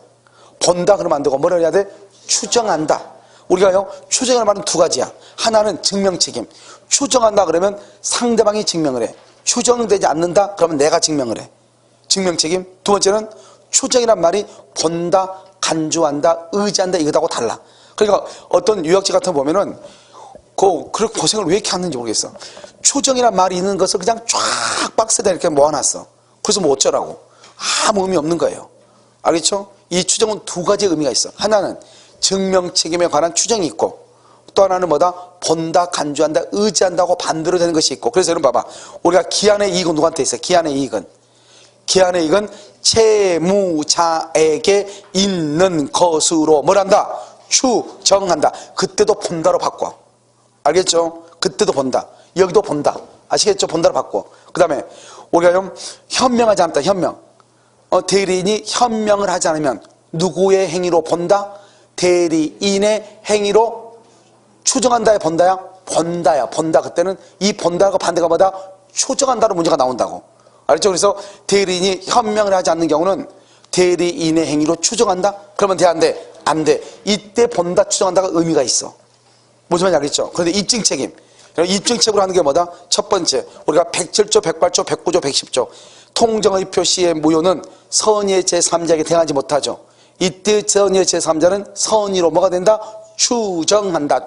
본다 그러면 안 되고 뭐라 해야 돼? 추정한다. 우리가요, 추정이라는 말은 2가지야. 하나는 증명책임. 추정한다 그러면 상대방이 증명을 해. 추정되지 않는다 그러면 내가 증명을 해. 증명책임. 두 번째는 추정이란 말이 본다, 간주한다, 의지한다 이거하고 달라. 그러니까 어떤 유학지 같은 거 보면은 그런 고생을 왜 이렇게 하는지 모르겠어. 추정이란 말이 있는 것을 그냥 쫙 박스에다 이렇게 모아놨어. 그래서 뭐 어쩌라고. 아무 의미 없는 거예요. 알겠죠? 이 추정은 2가지 의미가 있어. 하나는 증명 책임에 관한 추정이 있고, 또 하나는 뭐다? 본다, 간주한다, 의지한다고 반대로 되는 것이 있고. 그래서 여러분 봐봐. 우리가 기한의 이익은 누구한테 있어요? 기한의 이익은 채무자에게 있는 것으로 뭘 한다? 추정한다. 그때도 본다로 바꿔. 알겠죠? 그때도 본다. 여기도 본다. 아시겠죠? 본다로 바꿔. 그 다음에 우리가 좀 현명하지 않다. 현명. 대리인이 현명을 하지 않으면 누구의 행위로 본다? 대리인의 행위로 추정한다야 본다야? 본다야. 본다. 그때는 이 본다가 반대가 뭐다? 추정한다로 문제가 나온다고. 알겠죠? 그래서 대리인이 현명을 하지 않는 경우는 대리인의 행위로 추정한다? 그러면 돼, 안 돼? 안 돼. 이때 본다, 추정한다가 의미가 있어. 무슨 말인지 알겠죠? 그런데 입증책임. 입증책으로 하는 게 뭐다? 첫 번째, 우리가 107조, 108조, 109조, 110조. 통정의 표시의 무효는 선의의 제3자에게 행하지 못하죠. 이때 선의의 제3자는 선의로 뭐가 된다? 추정한다.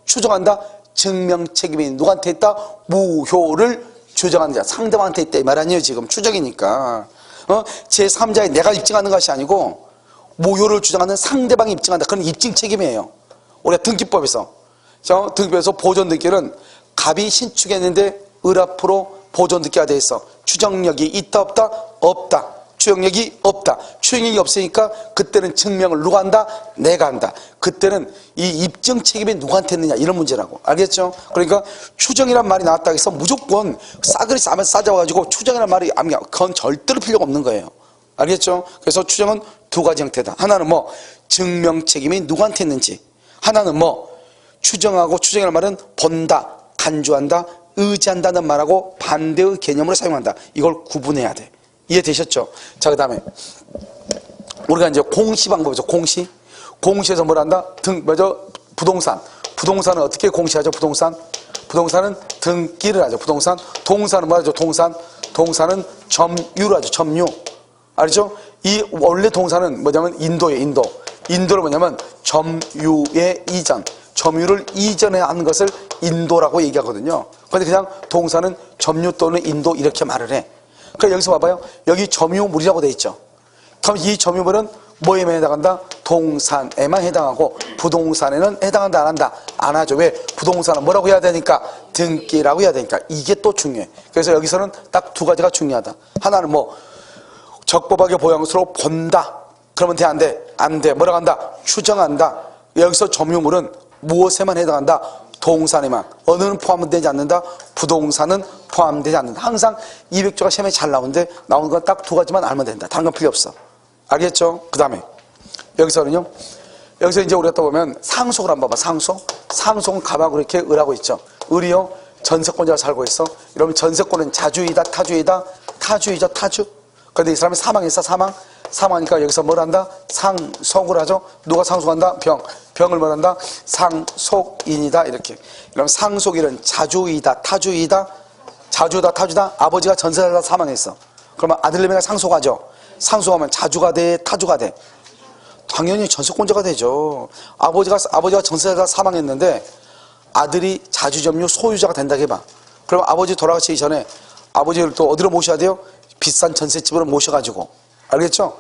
추정한다. 증명책임이 누구한테 있다? 무효를 주장하는 자. 상대방한테 있다. 이 말 아니에요. 지금 추정이니까. 제3자에 내가 입증하는 것이 아니고 무효를 주장하는 상대방이 입증한다. 그건 입증책임이에요. 우리가 등기법에서 자, 등기부에서 보존등기는 갑이 신축했는데 을 앞으로 보존등기가 돼 있어. 추정력이 있다 없다? 없다. 추정력이 없다. 추정력이 없으니까 그때는 증명을 누가 한다? 내가 한다. 그때는 이 입증 책임이 누구한테 있느냐 이런 문제라고. 알겠죠? 그러니까 추정이란 말이 나왔다 해서 무조건 싸그리 싸져가지고 추정이란 말이 그건 절대로 필요가 없는 거예요. 알겠죠? 그래서 추정은 두 가지 형태다. 하나는 뭐 증명 책임이 누구한테 있는지, 하나는 뭐 추정하고 추정이라는 말은 본다, 간주한다, 의지한다는 말하고 반대의 개념으로 사용한다. 이걸 구분해야 돼. 이해되셨죠? 자, 그 다음에 우리가 이제 공시 방법이죠. 공시에서 뭘 한다? 부동산은 어떻게 공시하죠? 부동산은 등기를 하죠. 동사는 뭐 하죠? 동사는 점유를 하죠. 점유. 알죠? 이 원래 동사는 뭐냐면 인도를 뭐냐면 점유의 이전, 점유를 이전에 한 것을 인도라고 얘기하거든요. 그런데 그냥 동사는 점유 또는 인도 이렇게 말을 해. 그러니까 여기서 봐봐요. 여기 점유물이라고 돼 있죠. 그럼 이 점유물은 뭐에만 해당한다? 동산에만 해당하고 부동산에는 해당한다 안 한다? 안 하죠. 왜? 부동산은 뭐라고 해야 되니까? 등기라고 해야 되니까. 이게 또 중요해. 그래서 여기서는 딱 두 가지가 중요하다. 하나는 뭐 적법하게 보양스러워 본다. 그러면 돼? 안 돼? 안 돼. 뭐라고 한다? 추정한다. 여기서 점유물은 무엇에만 해당한다? 동산에만. 어느는 포함되지 않는다? 부동산은 포함되지 않는다. 항상 200조가 시험에 잘 나오는데 나오는 건 딱 두 가지만 알면 된다. 다른 건 필요 없어. 알겠죠? 그 다음에 여기서는요. 여기서 이제 우리가 또 보면 상속을 한번 봐봐. 상속은 갑하고 이렇게 을하고 있죠. 을이요. 전세권자가 살고 있어. 이러면 전세권은 자주이다 타주이다? 타주이죠. 타주. 그런데 이 사람이 사망했어. 사망하니까 여기서 뭘 한다? 상속을 하죠. 누가 상속한다? 병을 뭘 한다? 상속인이다. 이렇게. 그럼 상속인은 자주이다 타주이다? 자주다 타주다? 아버지가 전세 살다 사망했어. 그러면 아들내미가 상속하죠. 상속하면 자주가 돼? 타주가 돼? 당연히 전세권자가 되죠. 아버지가 전세 살다 사망했는데 아들이 자주점유 소유자가 된다고 해봐. 그럼 아버지 돌아가시기 전에 아버지를 또 어디로 모셔야 돼요? 비싼 전셋집으로 모셔가지고. 알겠죠?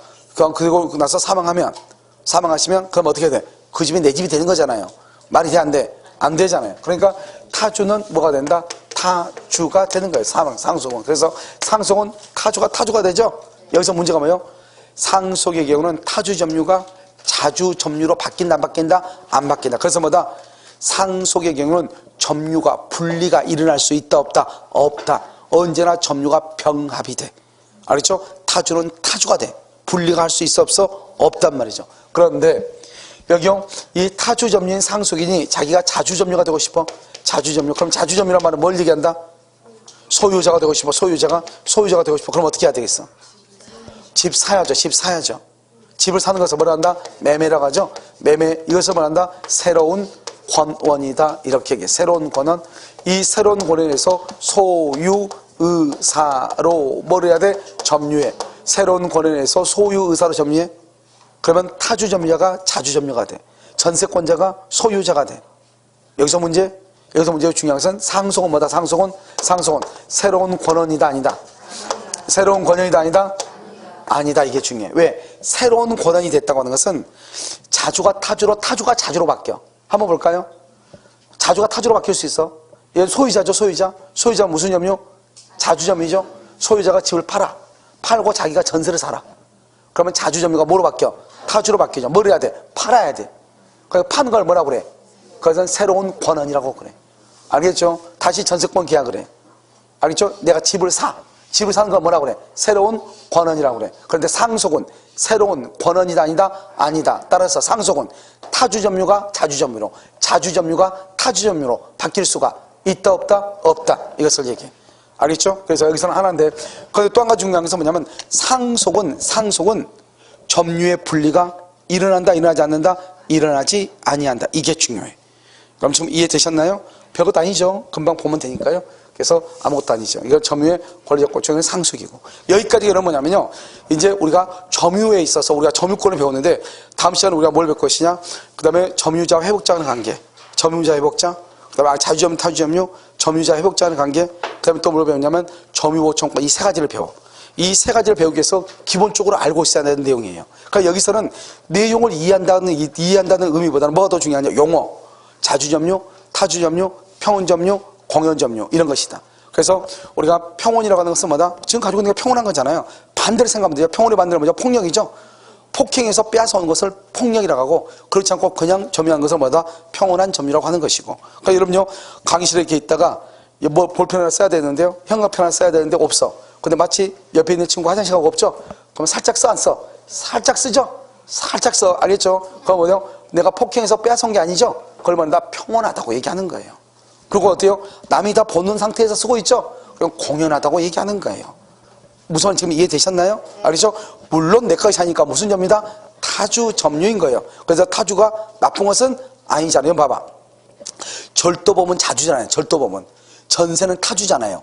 그리고 나서 사망하시면 그럼 어떻게 돼? 그 집이 내 집이 되는 거잖아요. 말이 돼? 안 돼? 안 되잖아요. 그러니까 타주는 뭐가 된다? 타주가 되는 거예요. 상속은. 그래서 상속은 타주가 되죠? 여기서 문제가 뭐예요? 상속의 경우는 타주 점유가 자주 점유로 바뀐다 안 바뀐다? 안 바뀐다. 그래서 뭐다? 상속의 경우는 점유가 분리가 일어날 수 있다 없다? 없다. 언제나 점유가 병합이 돼. 알겠죠? 타주는 타주가 돼. 분리가 할 수 있어 없어? 없단 말이죠. 그런데 여기요. 이 타주 점유인 상속인이 자기가 자주 점유가 되고 싶어? 자주 점유. 그럼 자주 점유란 말은 뭘 얘기한다? 소유자가 되고 싶어. 소유자가 되고 싶어. 그럼 어떻게 해야 되겠어? 집 사야죠. 집을 사는 것을 뭐라 한다? 매매라고 하죠. 매매. 이것을 뭐라 한다? 새로운 권원이다. 이렇게 얘기해. 새로운 권원. 이 새로운 권원에서 소유의사로 뭘 해야 돼? 점유해. 새로운 권원에서 소유의사로 점유해. 그러면 타주점유자가 자주점유가 돼. 전세권자가 소유자가 돼. 여기서 문제가 중요한 것은 상속은 뭐다? 상속은 새로운 권원이다 아니다? 새로운 권원이다 아니다? 아니다. 이게 중요해. 왜? 새로운 권원이 됐다고 하는 것은 자주가 타주로, 타주가 자주로 바뀌어. 한번 볼까요? 자주가 타주로 바뀔 수 있어. 얘 소유자죠. 소유자 무슨 점유? 자주점유죠. 소유자가 집을 팔고 자기가 전세를 살아. 그러면 자주점유가 뭐로 바뀌어? 타주로 바뀌죠. 뭘 해야 돼? 팔아야 돼. 그래서 파는 걸 뭐라고 그래? 그것은 새로운 권원이라고 그래. 알겠죠? 다시 전세권 계약을 해. 알겠죠? 내가 집을 사는 건 뭐라고 그래? 새로운 권원이라고 그래. 그런데 상속은 새로운 권원이다 아니다? 아니다. 따라서 상속은 타주점유가 자주점유로, 자주점유가 타주점유로 바뀔 수가 있다 없다? 없다. 이것을 얘기해. 알겠죠? 그래서 여기서는 하나인데, 그런데 또 한 가지 중요한 것은 뭐냐면 상속은 점유의 분리가 일어난다, 일어나지 않는다? 일어나지 아니한다. 이게 중요해. 그럼 지금 이해되셨나요? 별것도 아니죠. 금방 보면 되니까요. 그래서 아무것도 아니죠. 이거 점유의 권리적 고충은 상속이고. 여기까지 그러면 뭐냐면요. 이제 우리가 점유에 있어서 우리가 점유권을 배웠는데 다음 시간에 우리가 뭘 배울 것이냐? 그 다음에 점유자와 회복자 간의 관계. 점유자 회복자. 그 다음에 자주점유 타주점유. 점유자 회복자 간의 관계. 그 다음에 또 뭘 배웠냐면 점유보청권. 이 세 가지를 배워. 이 세 가지를 배우기 위해서 기본적으로 알고 있어야 되는 내용이에요. 그러니까 여기서는 내용을 이해한다는 의미보다는 뭐가 더 중요하냐? 용어. 자주점유, 타주점유, 평온점유, 공연점유 이런 것이다. 그래서 우리가 평온이라고 하는 것은 뭐다? 지금 가지고 있는 게 평온한 거잖아요. 반대로 생각하면 돼요. 평온의 반대로 뭐죠? 폭력이죠. 폭행해서 빼앗아온 것을 폭력이라고 하고, 그렇지 않고 그냥 점유한 것을 뭐다? 평온한 점유라고 하는 것이고. 그러니까 여러분요, 강의실에 이렇게 있다가 뭐 볼펜 하나 써야 되는데요, 형광펜 하나 써야 되는데 없어. 근데 마치 옆에 있는 친구 화장실 가고 없죠? 그럼 살짝 써, 안 써? 살짝 쓰죠? 살짝 써. 알겠죠? 그럼 뭐예요? 내가 폭행해서 빼앗아온 게 아니죠? 그걸 말한다 평온하다고 얘기하는 거예요. 그리고 어때요? 남이 다 보는 상태에서 쓰고 있죠? 그럼 공연하다고 얘기하는 거예요. 무슨 지금 이해되셨나요? 알겠죠? 물론 내까지 사니까 무슨 점이다? 타주 점유인 거예요. 그래서 타주가 나쁜 것은 아니잖아요. 봐봐. 절도범은 자주잖아요. 절도범은. 전세는 타주잖아요.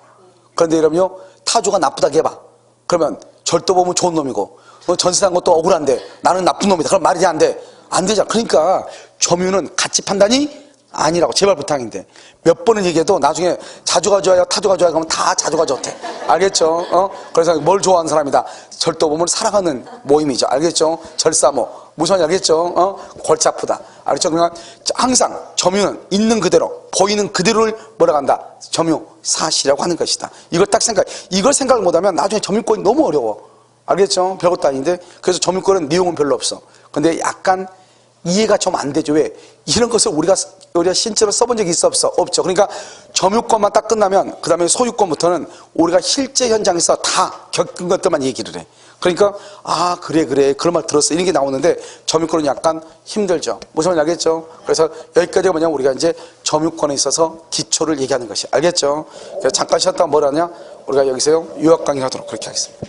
그런데 여러분요, 타주가 나쁘다고 해봐. 그러면 절도범은 좋은 놈이고, 전세 산 것도 억울한데 나는 나쁜 놈이다. 그럼 말이 안 돼. 안 되잖아. 그러니까 점유는 가치 판단이 아니라고. 제발 부탁인데. 몇 번은 얘기해도 나중에 자주가 좋아요, 타주가 좋아요 그러면 다 자주가 좋대. 알겠죠? 그래서 뭘 좋아하는 사람이다? 절도범을 사랑하는 모임이죠. 알겠죠? 절사모. 무슨 알겠죠? 골치 아프다. 알겠죠? 그러니까 항상 점유는 있는 그대로, 보이는 그대로를 뭐라고 한다? 점유, 사실이라고 하는 것이다. 이걸 딱 이걸 생각을 못하면 나중에 점유권이 너무 어려워. 알겠죠? 별것도 아닌데. 그래서 점유권은 내용은 별로 없어. 근데 약간 이해가 좀 안 되죠. 왜? 이런 것을 우리가 실제로 써본 적이 있어 없어? 없죠. 그러니까 점유권만 딱 끝나면 그 다음에 소유권부터는 우리가 실제 현장에서 다 겪은 것들만 얘기를 해. 그러니까 아 그래 그런 말 들었어 이런 게 나오는데 점유권은 약간 힘들죠. 무슨 말인지 알겠죠? 그래서 여기까지가 뭐냐면 우리가 이제 점유권에 있어서 기초를 얘기하는 것이. 알겠죠? 그래서 잠깐 쉬었다가 뭘 하냐? 우리가 여기서요 유학 강의 하도록 그렇게 하겠습니다.